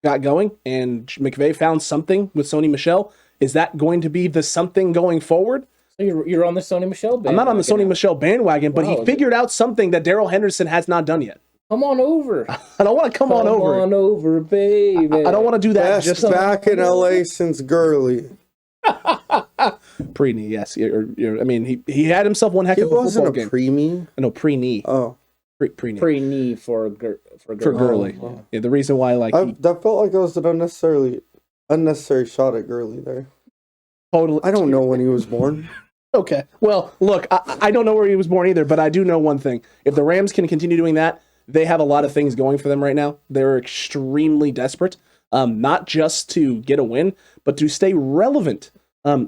got going, and McVay found something with Sony Michel. Is that going to be the something going forward? So you're on the Sony Michel bandwagon. I'm not on the Sony Michel bandwagon, but Wow, he figured out something that Darrell Henderson has not done yet. Come on over. I don't want to come on over. Come on over, baby. I don't want to do that. Best back in LA since Gurley. Pre-knee, yes. I mean, he had himself one heck He of a football wasn't a game. pre-me. No, pre-knee. Oh, Pre-knee. Pre-knee for Gurley. Oh. Yeah, the reason why, like, that felt like it was an unnecessary shot at Gurley there. totally. I don't know when he was born. Okay. Well, look, I don't know where he was born either, but I do know one thing. If the Rams can continue doing that, they have a lot of things going for them right now. They're extremely desperate, not just to get a win, but to stay relevant.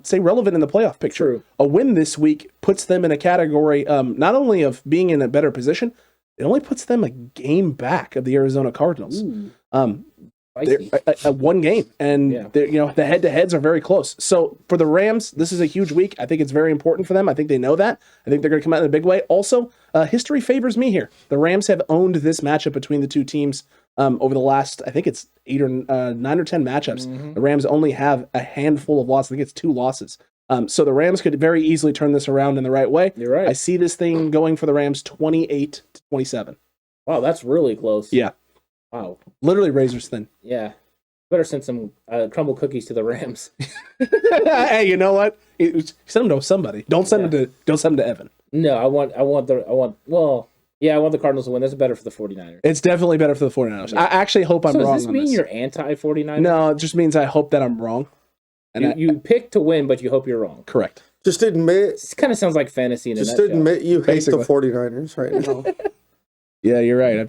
Stay relevant in the playoff picture. True. A win this week puts them in a category not only of being in a better position, it only puts them a game back of the Arizona Cardinals. They're one game, and the head-to-heads are very close. So for the Rams, this is a huge week. I think it's very important for them. I think they know that. I think they're going to come out in a big way. Also, history favors me here. The Rams have owned this matchup between the two teams over the last, I think it's 9 or 10 matchups. Mm-hmm. The Rams only have a handful of losses. I think it's 2 losses. So the Rams could very easily turn this around in the right way. You're right. I see this thing going for the Rams 28-27. Wow, that's really close. Yeah. Wow. Literally razors thin. Yeah. Better send some crumble cookies to the Rams. Hey, you know what? Send them to somebody. Don't send them to Evan. No, I want the Cardinals to win. That's better for the 49ers. It's definitely better for the 49ers. Yeah. I actually hope I'm so wrong. Does this on mean this. you're anti-49ers? No, it just means I hope that I'm wrong. And You pick to win, but you hope you're wrong. correct. Just admit. This kind of sounds like fantasy in a Just nutshell. admit you hate Basically. the 49ers right now. Yeah, you're right.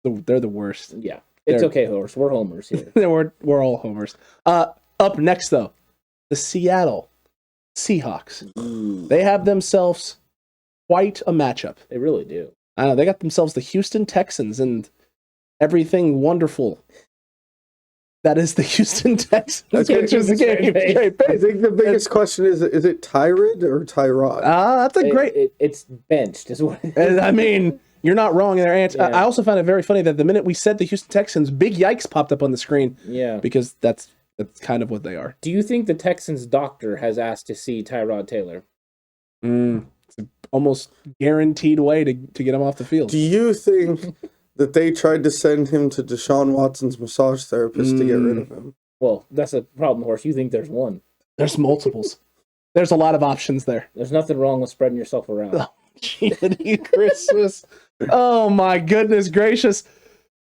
They're the worst. Yeah. It's They're- okay, Horse. We're homers here. we're all homers. Up next though, the Seattle Seahawks. They have themselves quite a matchup. They really do. I know they got themselves the Houston Texans and everything wonderful. That is the Houston Texans. Okay, Which is a straight face. I think the biggest question is it Tyrod or Tyrod? That's a great. It's benched, is what it is. And I mean, you're not wrong there, Ant. Yeah. I also found it very funny that the minute we said the Houston Texans, big yikes popped up on the screen Yeah. because that's kind of what they are. Do you think the Texans doctor has asked to see Tyrod Taylor? It's an almost guaranteed way to get him off the field. Do you think that they tried to send him to Deshaun Watson's massage therapist to get rid of him? Well, that's a problem, Horse. You think there's one. There's multiples. There's a lot of options there. There's nothing wrong with spreading yourself around. Oh, gee, Christmas. Oh my goodness gracious.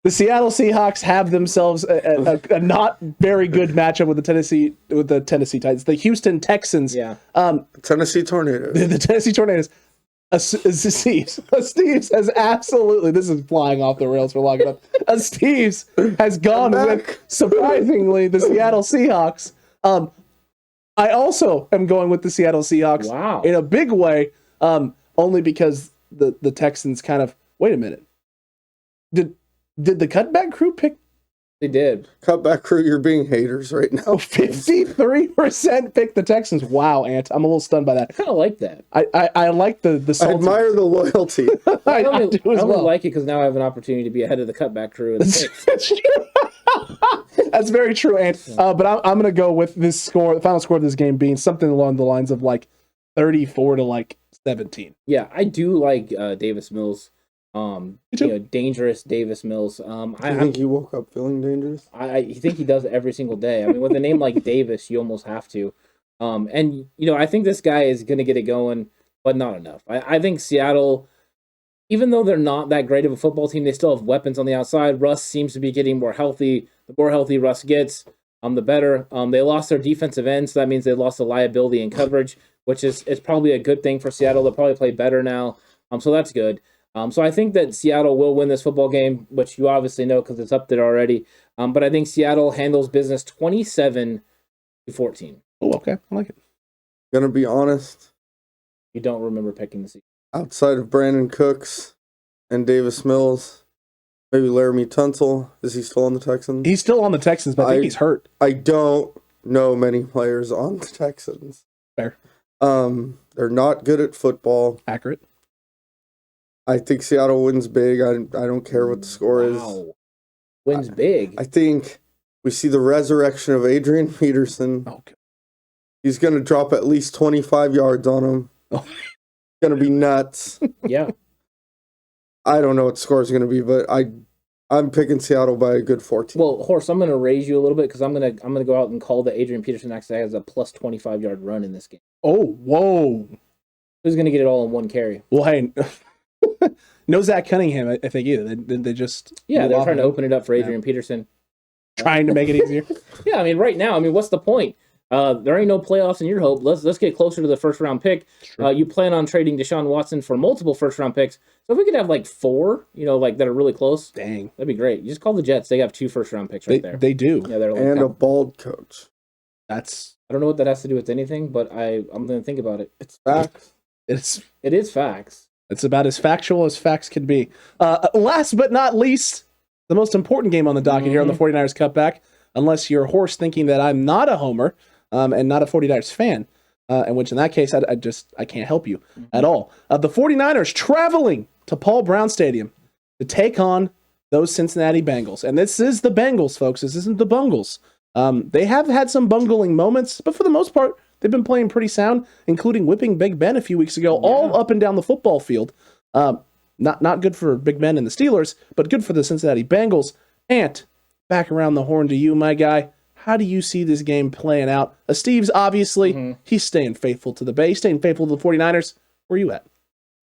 The Seattle Seahawks have themselves a not very good matchup with the Tennessee Titans. The Houston Texans. Yeah. Tennessee Tornadoes. The Tennessee Tornadoes. Steve's has absolutely, this is flying off the rails for long enough. Steve's has gone with, surprisingly, the Seattle Seahawks. I also am going with the Seattle Seahawks Wow. in a big way, only because the Texans kind of, wait a minute. Did the Cutback crew pick They did. Cutback crew, you're being haters right now. 53% pick the Texans? Wow, Ant. I'm a little stunned by that. I kind of like that. I like the I salty. admire the loyalty. I only, do as I only well. like it because now I have an opportunity to be ahead of the Cutback crew. In the picks. That's true. That's very true, Ant. But I'm going to go with this score, the final score of this game being something along the lines of like 34 to 17. Yeah, I do like Davis Mills. too. Dangerous Davis Mills. I think he woke up feeling dangerous. I think he does it every single day. I mean, with a name like Davis, you almost have to. And I think this guy is going to get it going, but not enough. I think Seattle, even though they're not that great of a football team, they still have weapons on the outside. Russ seems to be getting more healthy. The more healthy Russ gets, the better. They lost their defensive end, so that means they lost the liability in coverage, which is probably a good thing for Seattle. They'll probably play better now, so that's good. So I think that Seattle will win this football game, which you obviously know because it's up there already. But I think Seattle handles business 27-14. Oh, okay. I like it. Gonna be honest, You don't remember picking the Seahawks. outside of Brandon Cooks, and Davis Mills. Maybe Laramie Tunsil. Is he still on the Texans? He's still on the Texans, but I think he's hurt. I don't know many players on the Texans. Fair. They're not good at football. Accurate. I think Seattle wins big. I don't care what the score is. Wins big. I think we see the resurrection of Adrian Peterson. Okay. He's going to drop at least 25 yards on him. Oh. It's going to be nuts. Yeah. I don't know what the score is going to be, but I'm picking Seattle by a good 14. Well, Horse, I'm going to raise you a little bit because I'm gonna go out and call that Adrian Peterson actually has a plus 25-yard run in this game. Oh, whoa. Who's going to get it all in one carry? Well, hey, no Zach Cunningham, I think, either. They just... Yeah, they're trying to open it up for Adrian Peterson. Trying to make it easier. Yeah, I mean, right now, what's the point? There ain't no playoffs in your hope. Let's get closer to the first-round pick. You plan on trading Deshaun Watson for multiple first-round picks. So if we could have, 4, that are really close. Dang. That'd be great. You just call the Jets. They have 2 first-round picks right there. They do. Yeah, they're and a bald coach. I don't know what that has to do with anything, but I'm going to think about it. It's facts. It is facts. It's about as factual as facts can be. Last but not least, the most important game on the docket here on the 49ers Cutback, unless you're Horse thinking that I'm not a homer and not a 49ers fan, in which in that case, I can't help you at all. The 49ers traveling to Paul Brown Stadium to take on those Cincinnati Bengals. And this is the Bengals, folks. This isn't the Bungles. They have had some bungling moments, but for the most part, they've been playing pretty sound, including whipping Big Ben a few weeks ago, all up and down the football field. Not good for Big Ben and the Steelers, but good for the Cincinnati Bengals. Ant, back around the horn to you, my guy. How do you see this game playing out? Steve's obviously, he's staying faithful to the Bay, staying faithful to the 49ers. Where are you at?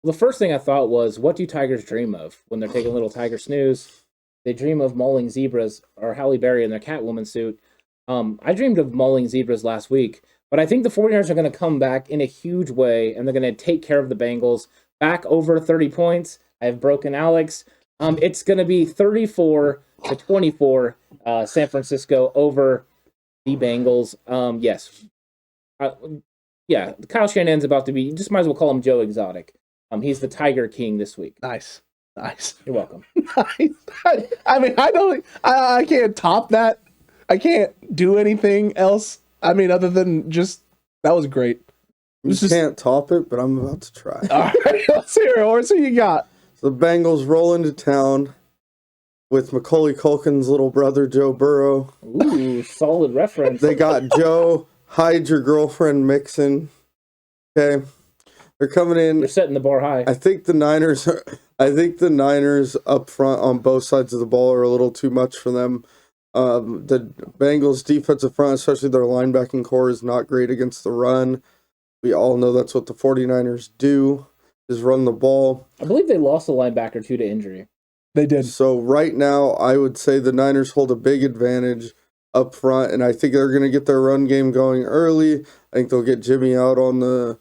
Well, the first thing I thought was, what do tigers dream of when they're taking a little tiger snooze? They dream of mauling zebras or Halle Berry in their Catwoman suit. I dreamed of mauling zebras last week, but I think the 49ers are going to come back in a huge way, and they're going to take care of the Bengals. Back over 30 points. I've broken Alex. It's going to be 34-24 San Francisco over the Bengals. Yes. Kyle Shanahan's about to be, you just might as well call him Joe Exotic. He's the Tiger King this week. Nice. You're welcome. Nice. I can't top that. I can't do anything else. Other than just, that was great. Can't top it, but I'm about to try. All right, let's hear it. What you got? The Bengals roll into town with Macaulay Culkin's little brother, Joe Burrow. Ooh, solid reference. They got Joe, hide your girlfriend, Mixon. Okay. They're coming in. They're setting the bar high. I think the Niners up front on both sides of the ball are a little too much for them. The Bengals defensive front, especially their linebacking core, is not great against the run. We all know that's what the 49ers do, is run the ball. I believe they lost a linebacker to injury. They did. So right now, I would say the Niners hold a big advantage up front, and I think they're going to get their run game going early. I think they'll get Jimmy out on the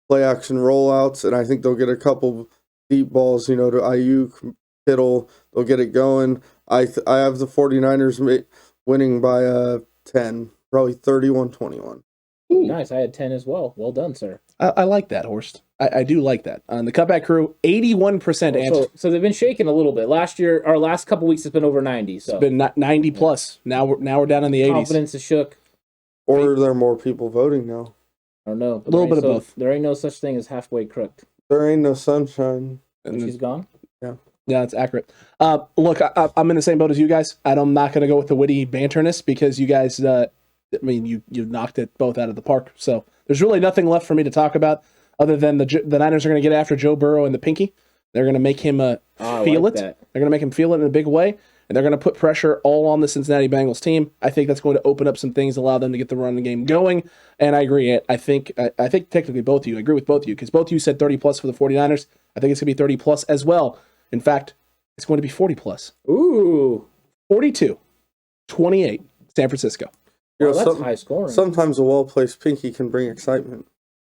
play-action rollouts, and I think they'll get a couple deep balls, to Ayuk, Kittle. They'll get it going. I have the 49ers winning by 10, probably 31-21. Nice. I had 10 as well. Well done, sir. I like that, Horst. I do like that. On the Cutback crew, 81% answer. So they've been shaking a little bit. Last couple weeks, it's been over 90. So it's been 90 plus. Now we're down in the 80s. Confidence is shook. Or are there more people voting now? I don't know. A little bit of both. There ain't no such thing as halfway crooked. There ain't no sunshine. And she's gone? Yeah. Yeah, that's accurate. Look, I'm in the same boat as you guys. I'm not going to go with the witty banterness because you guys, you knocked it both out of the park. So there's really nothing left for me to talk about other than the Niners are going to get after Joe Burrow and the pinky. They're going to make him feel it. They're going to make him feel it in a big way. And they're going to put pressure all on the Cincinnati Bengals team. I think that's going to open up some things, allow them to get the run game going. And I agree. I think technically both of you, I agree with both of you, because both of you said 30 plus for the 49ers. I think it's going to be 30 plus as well. In fact, it's going to be 40 plus. Ooh. 42-28, San Francisco. That's high scoring. Sometimes a well-placed pinky can bring excitement.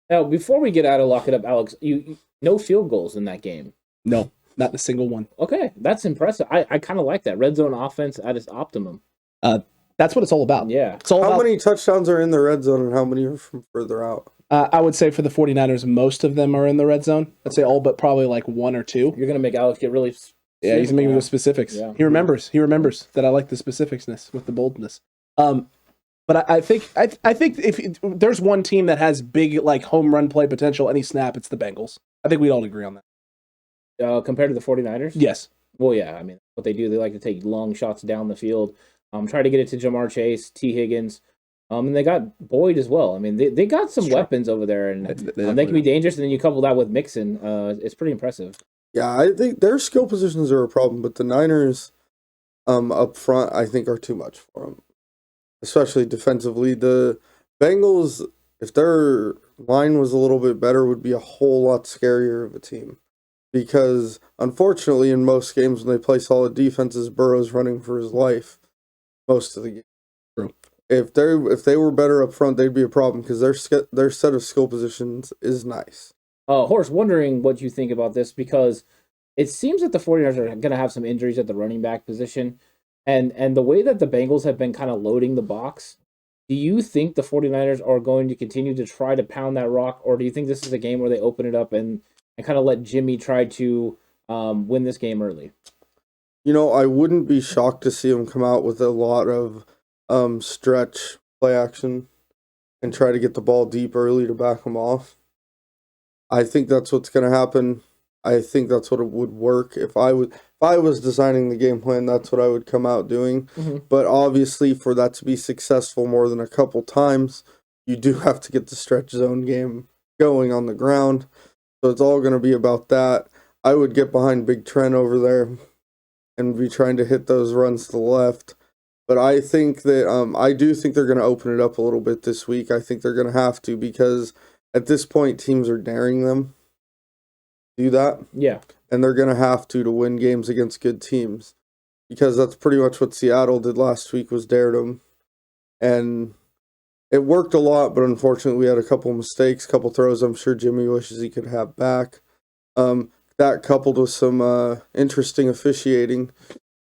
Now, before we get out of Lock It Up, Alex, you no field goals in that game. No, not a single one. Okay, that's impressive. I kind of like that. Red zone offense at its optimum. That's what it's all about. Yeah. It's all how about many touchdowns are in the red zone and how many are from further out? I would say for the 49ers, most of them are in the red zone. I'd say all but probably like one or two. You're gonna make Alex get really. Yeah, he's making me go specifics. Yeah. He remembers that I like the specificsness with the boldness. But I think if there's one team that has big like home run play potential any snap, it's the Bengals. I think we'd all agree on that. Compared to the 49ers? Yes. Well, yeah. I mean, what they do, they like to take long shots down the field. Try to get it to Jamar Chase, T. Higgins. And they got Boyd as well. I mean, they got some weapons over there, and they can be dangerous. And then you couple that with Mixon, it's pretty impressive. Yeah, I think their skill positions are a problem, but the Niners up front, I think, are too much for them, especially defensively. The Bengals, if their line was a little bit better, would be a whole lot scarier of a team. Because, unfortunately, in most games when they play solid defenses, Burrow's running for his life most of the game. True. If they were better up front, they'd be a problem because their set of skill positions is nice. Horace, wondering what you think about this, because it seems that the 49ers are going to have some injuries at the running back position. And the way that the Bengals have been kind of loading the box, do you think the 49ers are going to continue to try to pound that rock, or do you think this is a game where they open it up and kind of let Jimmy try to win this game early? You know, I wouldn't be shocked to see him come out with a lot of stretch play action and try to get the ball deep early to back him off. I think that's what's going to happen. I think that's what it would work. If I was designing the game plan, that's what I would come out doing. Mm-hmm. But obviously, for that to be successful more than a couple times, you do have to get the stretch zone game going on the ground. So it's all going to be about that. I would get behind Big Trent over there and be trying to hit those runs to the left. But I think that I do think they're going to open it up a little bit this week. I think they're going to have to, because at this point, teams are daring them to do that. Yeah. And they're going to have to win games against good teams, because that's pretty much what Seattle did last week, was dared them. And it worked a lot, but unfortunately we had a couple mistakes, couple throws I'm sure Jimmy wishes he could have back. That coupled with some interesting officiating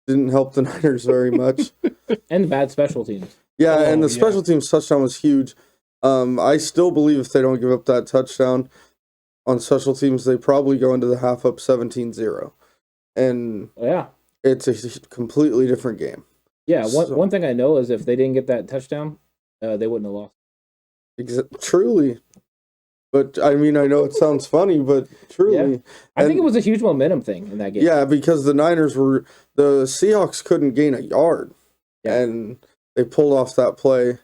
didn't help the Niners very much. And bad special teams. Yeah, and the special teams touchdown was huge. I still believe if they don't give up that touchdown on special teams, they probably go into the half up 17-0. And it's a completely different game. Yeah, one thing I know is if they didn't get that touchdown, they wouldn't have lost. Truly. But, I mean, I know it sounds funny, but truly. Yeah. I think it was a huge momentum thing in that game. Yeah, because the Seahawks couldn't gain a yard. Yeah. And they pulled off that play.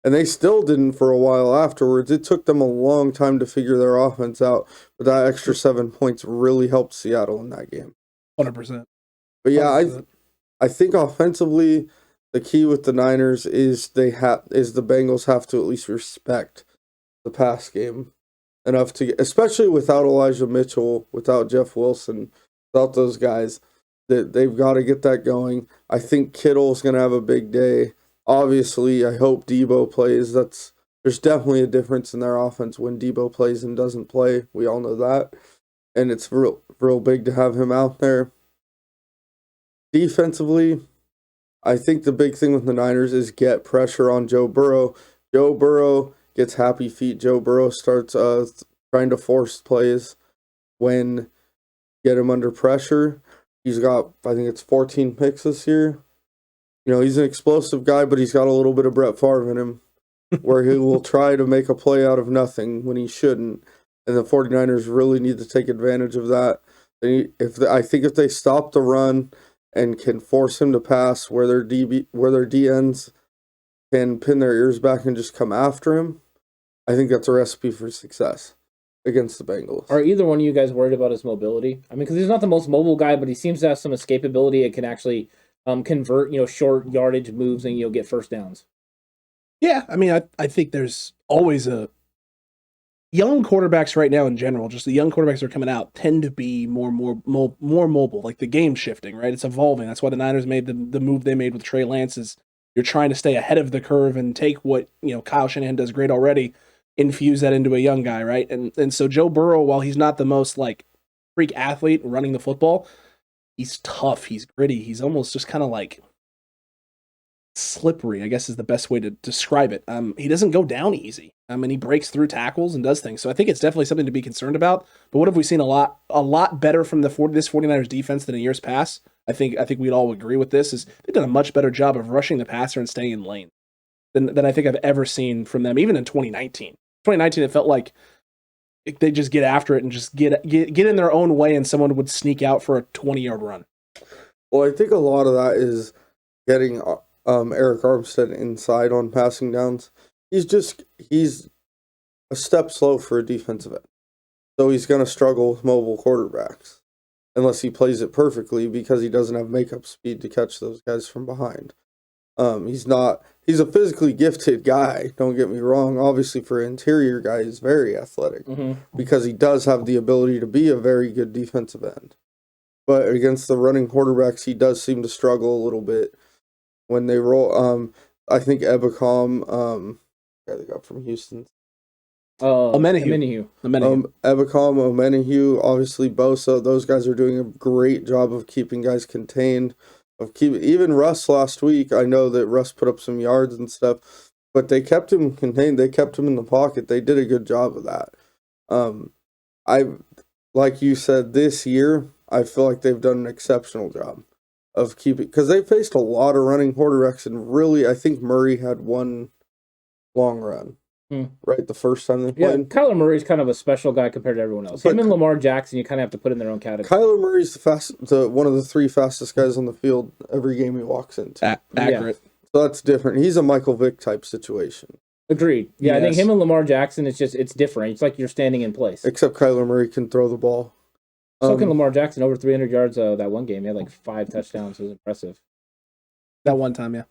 And they still didn't for a while afterwards. It took them a long time to figure their offense out. But that extra 7 points really helped Seattle in that game. 100%. But yeah, 100%. I think offensively, the key with the Niners is the Bengals have to at least respect the pass game enough to, especially without Elijah Mitchell, without Jeff Wilson, without those guys, that they've got to get that going. I think Kittle's going to have a big day. Obviously, I hope Deebo plays. There's definitely a difference in their offense when Deebo plays and doesn't play. We all know that. And it's real big to have him out there. Defensively, I think the big thing with the Niners is get pressure on Joe Burrow. Joe Burrow gets happy feet. Joe Burrow starts trying to force plays when get him under pressure. He's got, I think it's 14 picks this year. You know, he's an explosive guy, but he's got a little bit of Brett Favre in him, where he will try to make a play out of nothing when he shouldn't. And the 49ers really need to take advantage of that. I think if they stop the run and can force him to pass, where their DNs can pin their ears back and just come after him, I think that's a recipe for success against the Bengals. Are either one of you guys worried about his mobility? I mean, because he's not the most mobile guy, but he seems to have some escapability and can actually convert, short yardage moves and, get first downs. Yeah, I mean, I think there's always young quarterbacks right now in general, just the young quarterbacks that are coming out tend to be more mobile, like the game shifting, right? It's evolving. That's why the Niners made the move they made with Trey Lance is you're trying to stay ahead of the curve and take what, Kyle Shanahan does great already, infuse that into a young guy, right? And so Joe Burrow, while he's not the most freak athlete running the football, he's tough, he's gritty, he's almost just kind of slippery, I guess is the best way to describe it. He doesn't go down easy. And he breaks through tackles and does things. So I think it's definitely something to be concerned about. But what have we seen a lot better from this 49ers defense than in years past? I think we'd all agree with this, is they've done a much better job of rushing the passer and staying in lane than I think I've ever seen from them, even in 2019. 2019, it felt like they just get after it and just get in their own way, and someone would sneak out for a 20-yard run. Well, I think a lot of that is getting Eric Armstead inside on passing downs. He's a step slow for a defensive end. So he's going to struggle with mobile quarterbacks unless he plays it perfectly, because he doesn't have makeup speed to catch those guys from behind. He's a physically gifted guy, don't get me wrong. Obviously, for an interior guy, he's very athletic because he does have the ability to be a very good defensive end. But against the running quarterbacks, he does seem to struggle a little bit when they roll. I think Ebicom, guy they got from Houston. Omenihu. Ebicom, Omenihu, obviously Bosa. Those guys are doing a great job of keeping guys contained. Even Russ last week, I know that Russ put up some yards and stuff, but they kept him contained. They kept him in the pocket. They did a good job of that. Like you said, this year, I feel like they've done an exceptional job of keeping, because they faced a lot of running quarterbacks, and really, I think Murray had one long run, right? The first time they played. Yeah, Kyler Murray's kind of a special guy compared to everyone else. Him and Lamar Jackson, you kind of have to put in their own category. Kyler Murray's one of the 3 fastest guys on the field every game he walks into. Accurate. Yeah. So that's different. He's a Michael Vick type situation. Agreed. Yeah, Yes. I think him and Lamar Jackson, it's different. It's like you're standing in place. Except Kyler Murray can throw the ball. So can Lamar Jackson, over 300 yards that one game. He had like 5 touchdowns. It was impressive. That one time, yeah.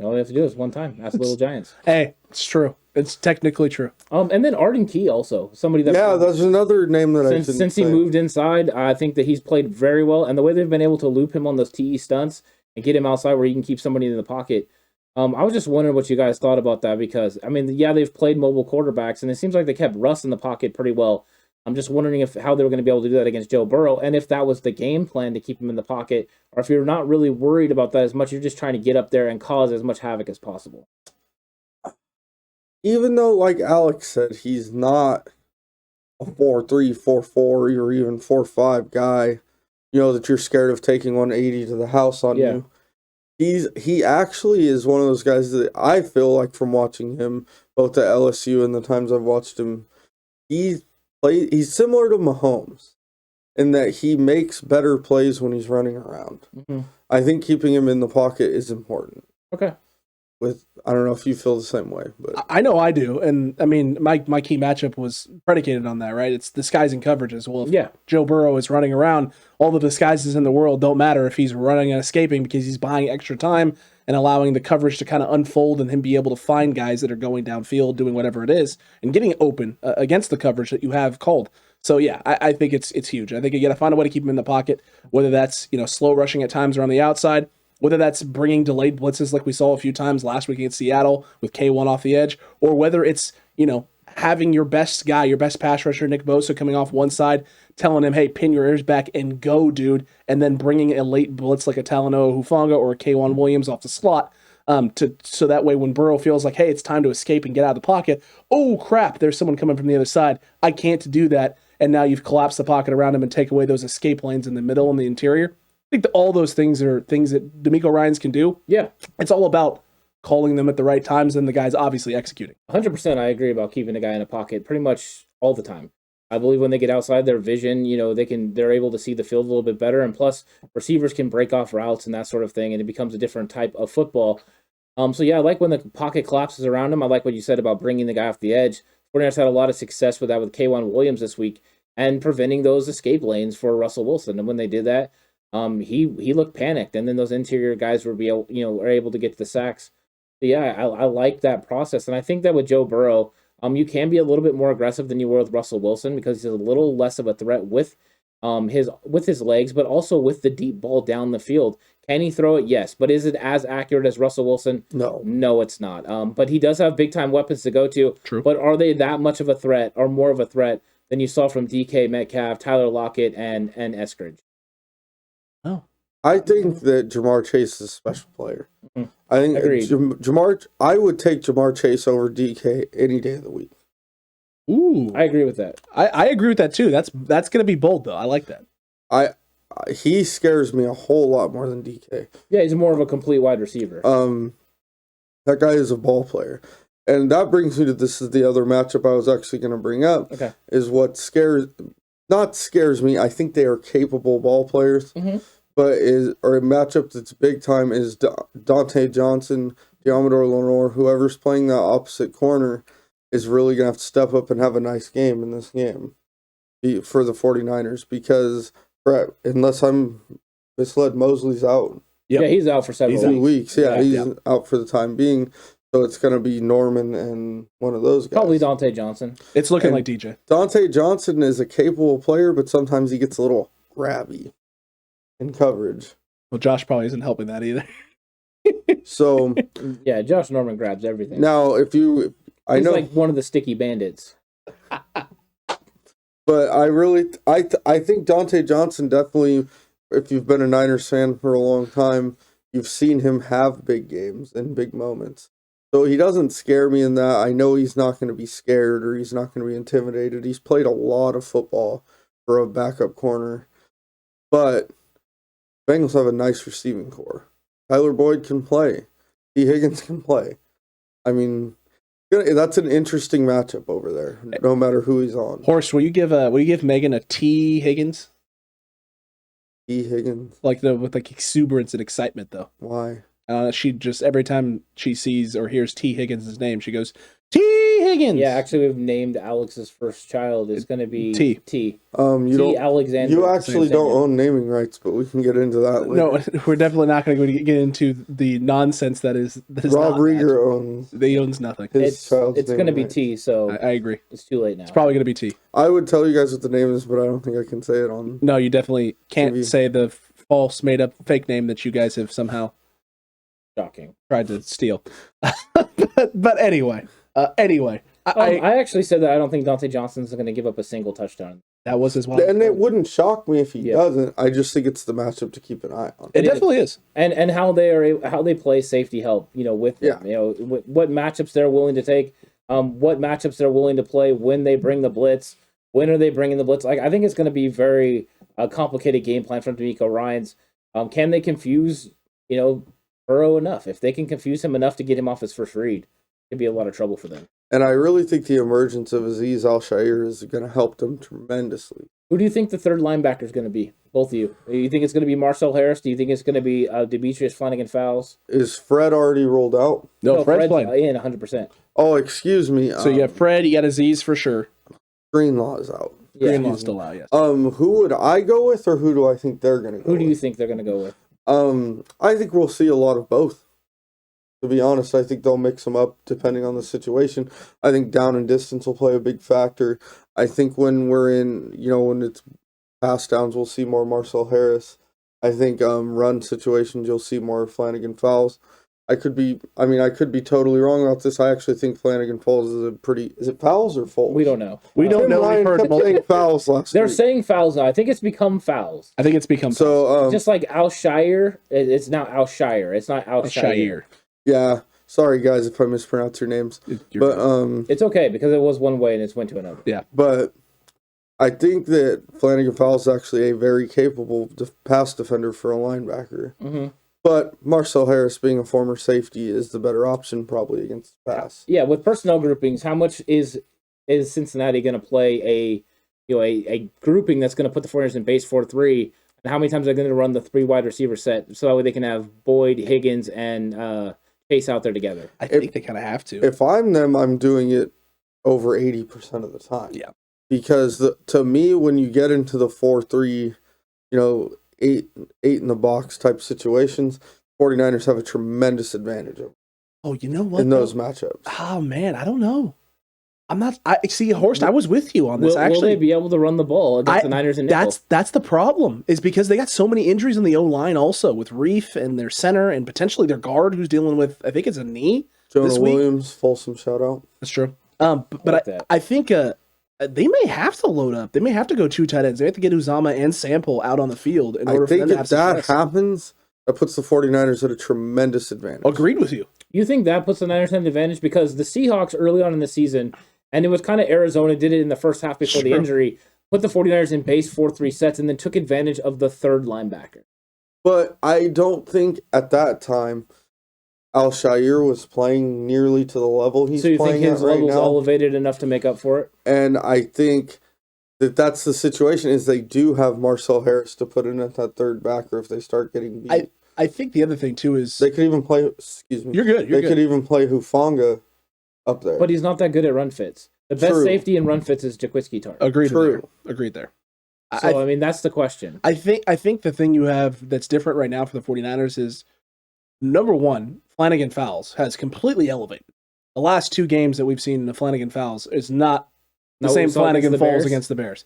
All you have to do is one time. Ask Little Giants. Hey, it's true. It's technically true. And then Arden Key also, somebody that that's another name that since he moved inside, I think that he's played very well. And the way they've been able to loop him on those TE stunts and get him outside where he can keep somebody in the pocket. I was just wondering what you guys thought about that, because I mean, yeah, they've played mobile quarterbacks, and it seems like they kept Russ in the pocket pretty well. I'm just wondering how they were going to be able to do that against Joe Burrow, and if that was the game plan to keep him in the pocket, or if you're not really worried about that as much, you're just trying to get up there and cause as much havoc as possible. Even though, like Alex said, he's not a 4-3, 4-4, or even 4-5 guy, that you're scared of taking 180 to the house on you. He actually is one of those guys that I feel like, from watching him both at LSU and the times I've watched him, he's similar to Mahomes in that he makes better plays when he's running around. I think keeping him in the pocket is important. Okay. I don't know if you feel the same way, but I know I do. And I mean, my key matchup was predicated on that, right? It's disguising coverages. Well, if Joe Burrow is running around, all the disguises in the world don't matter if he's running and escaping, because he's buying extra time and allowing the coverage to kind of unfold and him be able to find guys that are going downfield, doing whatever it is, and getting open against the coverage that you have called. So yeah, I think it's huge. I think you got to find a way to keep him in the pocket, whether that's slow rushing at times around the outside, whether that's bringing delayed blitzes like we saw a few times last week against Seattle with K1 off the edge, or whether it's, having your best guy, your best pass rusher, Nick Bosa, coming off one side, telling him, hey, pin your ears back and go, dude, and then bringing a late blitz like a Talanoa Hufanga or a K1 Williams off the slot, so that way when Burrow feels like, hey, it's time to escape and get out of the pocket, oh, crap, there's someone coming from the other side. I can't do that, and now you've collapsed the pocket around him and take away those escape lanes in the middle and the interior. I think that all those things are things that DeMeco Ryans can do. Yeah. It's all about calling them at the right times and the guys obviously executing. 100% I agree about keeping a guy in a pocket pretty much all the time. I believe when they get outside their vision, they're able to see the field a little bit better, and plus receivers can break off routes and that sort of thing, and it becomes a different type of football. So yeah, I like when the pocket collapses around him. I like what you said about bringing the guy off the edge. 49ers had a lot of success with that with K1 Williams this week and preventing those escape lanes for Russell Wilson. And when they did that, he looked panicked, and then those interior guys were able to get to the sacks. So yeah, I like that process, and I think that with Joe Burrow, you can be a little bit more aggressive than you were with Russell Wilson, because he's a little less of a threat with his legs, but also with the deep ball down the field. Can he throw it? Yes, but is it as accurate as Russell Wilson? No, it's not. But he does have big time weapons to go to. True. But are they that much of a threat, or more of a threat than you saw from DK Metcalf, Tyler Lockett, and Eskridge? Oh, I think that Jamar Chase is a special player. Mhm. I think Agreed. Jamar. I would take Jamar Chase over DK any day of the week. Ooh, I agree with that. I agree with that too. That's going to be bold though. I like that. He scares me a whole lot more than DK. Yeah, he's more of a complete wide receiver. That guy is a ball player. And that brings me to this is the other matchup I was actually going to bring up. Okay. Is what scares me. I think they are capable ball players. Mm-hmm. But a matchup that's big time is Dante Johnson, Deommodore Lenoir, whoever's playing that opposite corner is really going to have to step up and have a nice game in this game for the 49ers because unless I'm misled, Mosley's out. Yep. Yeah, he's out for several 2 weeks. Yeah, he's yeah. out for the time being. So it's going to be Norman and one of those guys. Probably Dante Johnson. It's looking And like DJ. Dante Johnson is a capable player, but sometimes he gets a little grabby in coverage. Well, Josh probably isn't helping that either. So Yeah, Josh Norman grabs everything. now, I he's know, like one of the sticky bandits. but I think Dante Johnson definitely. If you've been a Niners fan for a long time, you've seen him have big games and big moments. So he doesn't scare me in that. I know he's not going to be scared or he's not going to be intimidated. He's played a lot of football for a backup corner. But Bengals have a nice receiving core. Tyler Boyd can play. T. Higgins can play. I mean, that's an interesting matchup over there, no matter who he's on. Horst, will you give Megan a T. Higgins? T. Higgins. With exuberance and excitement though. Why? She just every time she sees or hears T. Higgins' name, she goes, T. Higgins. Yeah, actually, we've named Alex's first child. It's going to be T. T. You Alexander. You actually don't own naming rights, but we can get into that later. No, we're definitely not going to get into the nonsense that is Rob not Rieger owns He owns nothing. his child's It's going to be rights. T, so I agree. it's too late now. It's probably going to be T. I would tell you guys what the name is, but I don't think I can say it on. No, you definitely can't TV. say the false, made up, fake name that you guys have somehow Shocking. tried to steal. but anyway, I actually said that I don't think Dante Johnson's going to give up a single touchdown. that was his wild. And it wouldn't shock me if he Yeah. doesn't. I just think it's the matchup to keep an eye on. It definitely is. And how they play safety help, with them. Yeah. What matchups they're willing to take, what matchups they're willing to play when they bring the blitz. When are they bringing the blitz? Like I think it's going to be very complicated game plan from D'Amico Ryans. Can they confuse Burrow enough? If they can confuse him enough to get him off his first read, it could be a lot of trouble for them. And I really think the emergence of Azeez Al-Shaair is going to help them tremendously. Who do you think the third linebacker is going to be? Both of you. Do you think it's going to be Marcel Harris? Do you think it's going to be Demetrius Flanagan-Fowles? Is Fred already rolled out? No, Fred's playing. in 100%. Oh, excuse me. So you have Fred, you got Aziz for sure. Greenlaw is out. Yeah. Greenlaw's still out, yes. Who would I go with, or who do I think they're going to go Who do you with? think they're going to go with? I think we'll see a lot of both. To be honest, I think they'll mix them up depending on the situation. I think down and distance will play a big factor. I think when we're in, when it's pass downs, we'll see more Marcel Harris. I think run situations, you'll see more Flanagan Fowles. I could be totally wrong about this. I actually think Flanagan Fowles is it Fowles or Foles? We don't know. We don't Tim know. Ryan We've heard kept saying Fowles last They're week. saying Fowles now. I think it's become Fowles. I think it's become So, Just like Al-Shaair, it's now Al-Shaair. It's not Al-Shaair. Shire. yeah, sorry guys if I mispronounce your names. But It's okay because it was one way and it's went to another. But I think that Flanagan Fowles is actually a very capable pass defender for a linebacker. Mm-hmm. But Marcel Harris, being a former safety, is the better option probably against the pass. Yeah, with personnel groupings, how much is Cincinnati going to play a grouping that's going to put the 49ers in base 4-3, and how many times are they going to run the 3 wide receiver set so that way they can have Boyd, Higgins, and Chase out there together? I think they kind of have to. If I'm them, I'm doing it over 80% of the time. Yeah. Because to me, when you get into the 4-3, eight in the box type situations, 49ers have a tremendous advantage You know what? in those matchups. Oh man, I don't know. I see, Horst. I was with you on this. Will they be able to run the ball against the Niners and nickel? That's the problem, is because they got so many injuries in the O line also with Reef and their center and potentially their guard who's dealing with, I think it's a knee. Jonah this week? Williams, Folsom shout out. That's true. like But that. I think They may have to load up. They may have to go 2 tight ends. They have to get Uzama and Sample out on the field in order for them to have success. I think if that happens, that puts the 49ers at a tremendous advantage. Agreed with you. You think that puts the Niners at an advantage? Because the Seahawks early on in the season, and it was kind of Arizona did it in the first half before the injury, put the 49ers in base 4-3 sets and then took advantage of the third linebacker. But I don't think at that time Al-Shaair was playing nearly to the level he's playing at right now. So you think his level's elevated enough to make up for it? And I think that's the situation is they do have Marcel Harris to put in at that third backer if they start getting beat. I think the other thing, too, is... They could even play... Excuse me. You're good. They could even play Hufanga up there. But he's not that good at run fits. The best safety in run fits is Jaquiski Tartt. Agreed there. So, I mean, that's the question. I think the thing you have that's different right now for the 49ers is, number one, Flanagan Fowles has completely elevated. The last 2 games that we've seen the Flanagan Fowles is not the same Flanagan Fowles against the Bears.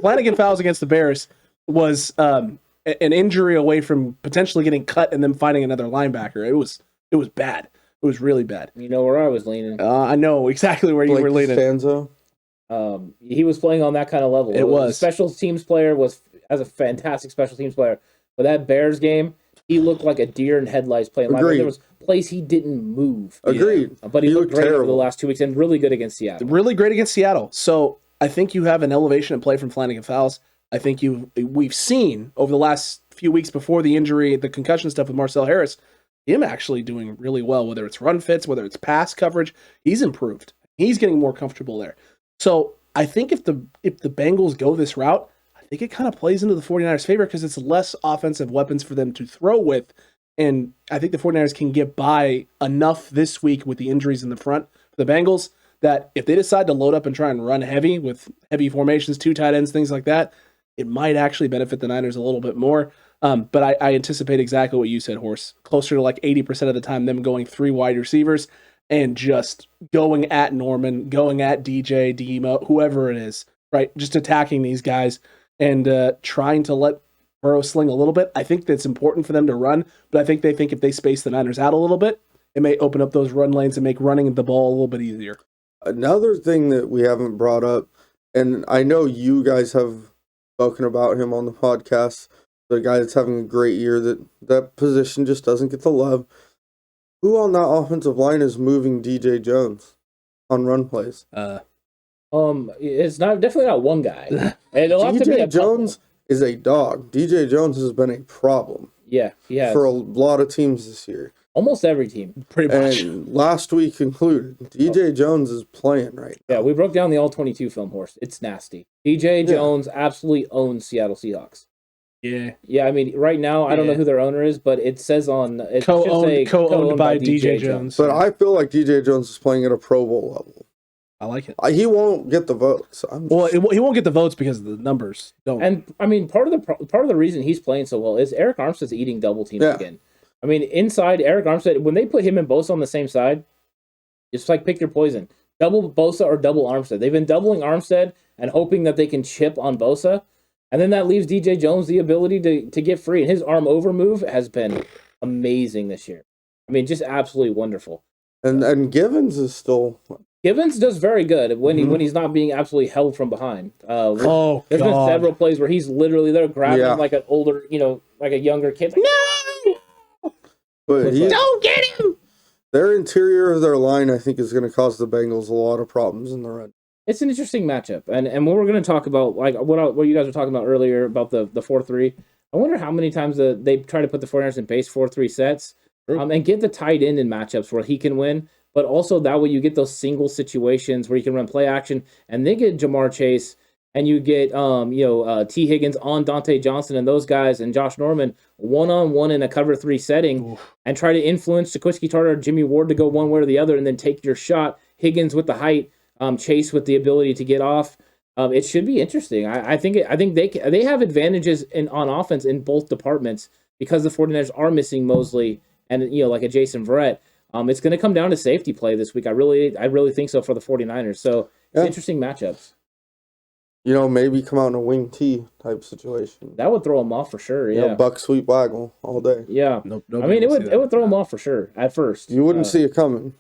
Flanagan Fowles against the Bears was an injury away from potentially getting cut and then finding another linebacker. It was bad. It was really bad. You know where I was leaning. I know exactly where you were leaning. Stanzo. He was playing on that kind of level. It was. Special teams player has a fantastic special teams player. But that Bears game, he looked like a deer in headlights playing linebacker. There was plays he didn't move. Agreed. Yeah. But he looked great over the last 2 weeks and really good against Seattle. Really great against Seattle. So I think you have an elevation in play from Flanagan Fowles. I think we've seen over the last few weeks before the injury, the concussion stuff with Marcel Harris, him actually doing really well, whether it's run fits, whether it's pass coverage, he's improved. He's getting more comfortable there. So I think if the Bengals go this route, I think it kind of plays into the 49ers' favor because it's less offensive weapons for them to throw with. And I think the 49ers can get by enough this week with the injuries in the front for the Bengals that if they decide to load up and try and run heavy with heavy formations, 2 tight ends, things like that, it might actually benefit the Niners a little bit more. But I anticipate exactly what you said, Horse. Closer to like 80% of the time, them going 3 wide receivers and just going at Norman, going at DJ, Deebo, whoever it is, right? Just attacking these guys and trying to let Burrow sling a little bit. I think that's important for them to run, but I think they think if they space the Niners out a little bit, it may open up those run lanes and make running the ball a little bit easier. Another thing that we haven't brought up, and I know you guys have spoken about him on the podcast, the guy that's having a great year, that position just doesn't get the love. Who on that offensive line is moving DJ Jones on run plays? It's definitely not one guy. And it'll have to be DJ Jones is a dog. DJ Jones has been a problem. Yeah, he has. For a lot of teams this year. Almost every team. Pretty much. And last week included. DJ Jones is playing right now. Yeah, we broke down the all-22 film, Horse. It's nasty. DJ Jones absolutely owns Seattle Seahawks. Yeah. Yeah, I mean, right now, I don't know who their owner is, but it says on... It co-owned by DJ Jones. But I feel like DJ Jones is playing at a Pro Bowl level. I like it. He won't get the votes. He won't get the votes because the numbers don't. And, I mean, part of the reason he's playing so well is Eric Armstead's eating double teams again. I mean, inside, Eric Armstead, when they put him and Bosa on the same side, it's like pick your poison. Double Bosa or double Armstead. They've been doubling Armstead and hoping that they can chip on Bosa. And then that leaves DJ Jones the ability to get free. And his arm over move has been amazing this year. I mean, just absolutely wonderful. And Givens is still... Givens does very good when he's not being absolutely held from behind. There's been several plays where he's literally there grabbing like an older, like a younger kid. Like, no! But don't get him! Their interior of their line, I think, is going to cause the Bengals a lot of problems in the run. It's an interesting matchup, and what we're going to talk about, like what you guys were talking about earlier about the 4-3. I wonder how many times they try to put the 49ers in base 4-3 sets, and get the tight end in matchups where he can win. But also that way you get those single situations where you can run play action, and then get Jamar Chase, and you get T. Higgins on Dante Johnson and those guys and Josh Norman one-on-one in a cover 3 setting, and try to influence Jaquiski Tartt or Jimmy Ward to go one way or the other, and then take your shot. Higgins with the height, Chase with the ability to get off. It should be interesting. I think they have advantages on offense in both departments because the 49ers are missing Mosley and like a Jason Verrett. It's going to come down to safety play this week. I really think so for the 49ers. So it's interesting matchups. Maybe come out in a wing T type situation. That would throw them off for sure. Yeah, buck sweep waggle all day. Yeah, I mean it would throw them off for sure at first. You wouldn't see it coming.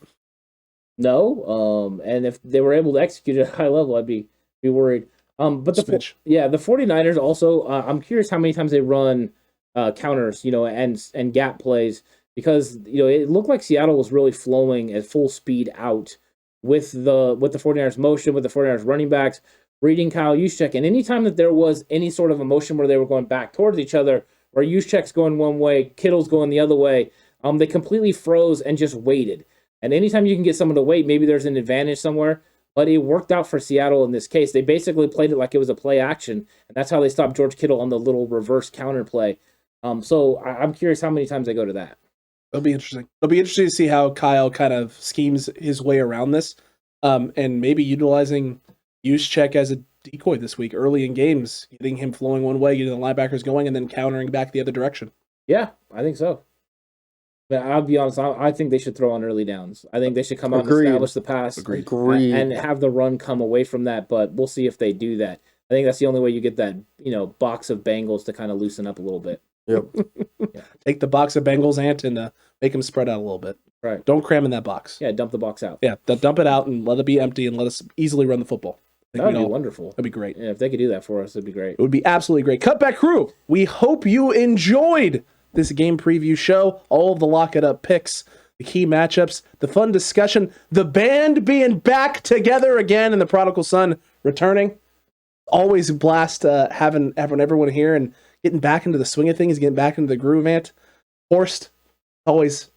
No, and if they were able to execute at a high level, I'd be Be worried. But the 49ers also, I'm curious how many times they run counters, and gap plays, because it looked like Seattle was really flowing at full speed out with the 49ers motion, with the 49ers running backs, reading Kyle Juszczyk, and anytime that there was any sort of a motion where they were going back towards each other, or Juszczyk's going one way, Kittle's going the other way, they completely froze and just waited. And anytime you can get someone to wait, maybe there's an advantage somewhere. But it worked out for Seattle in this case. They basically played it like it was a play action, and that's how they stopped George Kittle on the little reverse counter play. So I'm curious how many times they go to that. It'll be interesting. It'll be interesting to see how Kyle kind of schemes his way around this, and maybe utilizing Juszczyk as a decoy this week early in games, getting him flowing one way, getting the linebackers going, and then countering back the other direction. Yeah, I think so. But I'll be honest, I think they should throw on early downs. I think they should come out and establish the pass and have the run come away from that, but we'll see if they do that. I think that's the only way you get that, box of Bengals to kind of loosen up a little bit. Yep. Yeah. Take the box of Bengals, Ant, and make them spread out a little bit. Right. Don't cram in that box. Yeah, dump the box out. Yeah, dump it out and let it be empty and let us easily run the football. That would be wonderful. That'd be great. Yeah, if they could do that for us, it'd be great. It would be absolutely great. Cutback crew, we hope you enjoyed this game preview show, all of the lock it up picks, the key matchups, the fun discussion, the band being back together again, and the prodigal son returning. Always a blast having everyone here and getting back into the swing of things, getting back into the groove, Ant. Horst, always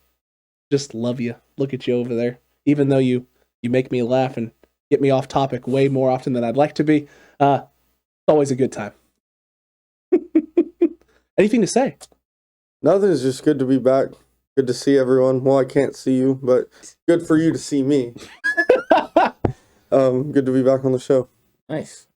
just love you. Look at you over there. Even though you make me laugh and get me off topic way more often than I'd like to be. Always a good time. Anything to say? Nothing. It's just good to be back. Good to see everyone. Well, I can't see you, but good for you to see me. Good to be back on the show. Nice.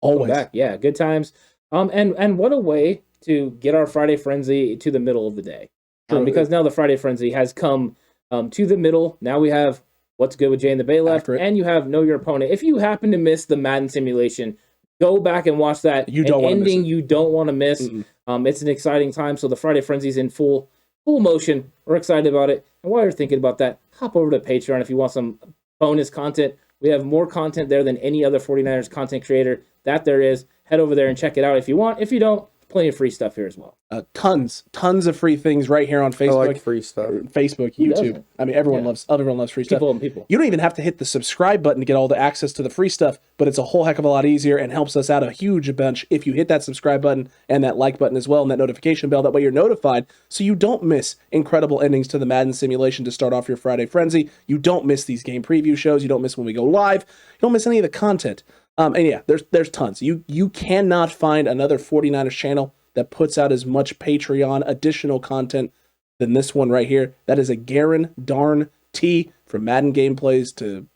Always. Back. Yeah, good times. And what a way to get our Friday Frenzy to the middle of the day. Because now the Friday Frenzy has come to the middle. Now we have What's Good with Jay and the Bay left, and you have Know Your Opponent. If you happen to miss the Madden simulation, go back and watch that. You don't want to miss. It's an exciting time. So the Friday Frenzy's in full motion. We're excited about it. And while you're thinking about that, hop over to Patreon if you want some bonus content. We have more content there than any other 49ers content creator that there is. Head over there and check it out if you want. If you don't, plenty of free stuff here as well. Tons of free things right here on Facebook. I like free stuff. Facebook, YouTube. I mean, everyone loves free stuff. People. You don't even have to hit the subscribe button to get all the access to the free stuff, but it's a whole heck of a lot easier and helps us out a huge bunch if you hit that subscribe button and that like button as well and that notification bell. That way you're notified so you don't miss incredible endings to the Madden simulation to start off your Friday Frenzy. You don't miss these game preview shows. You don't miss when we go live. You don't miss any of the content. And yeah, there's tons. You cannot find another 49ers channel that puts out as much Patreon additional content than this one right here. That is a guarantee from Madden gameplays to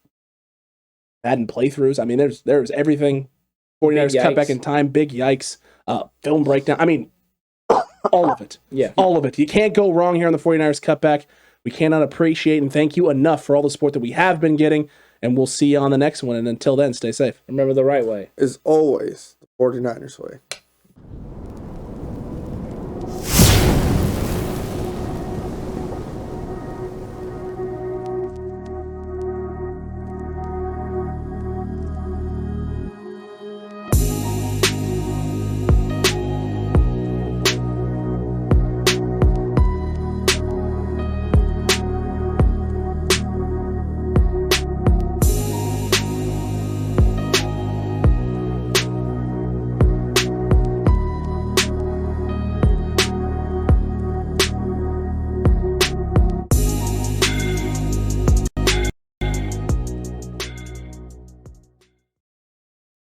Madden playthroughs. I mean, there's everything. 49ers Cutback in Time, Big Yikes, film breakdown. I mean, all of it. Yeah. All of it. You can't go wrong here on the 49ers Cutback. We cannot appreciate and thank you enough for all the support that we have been getting, and we'll see you on the next one. And until then, stay safe. Remember, the right way is always the 49ers way.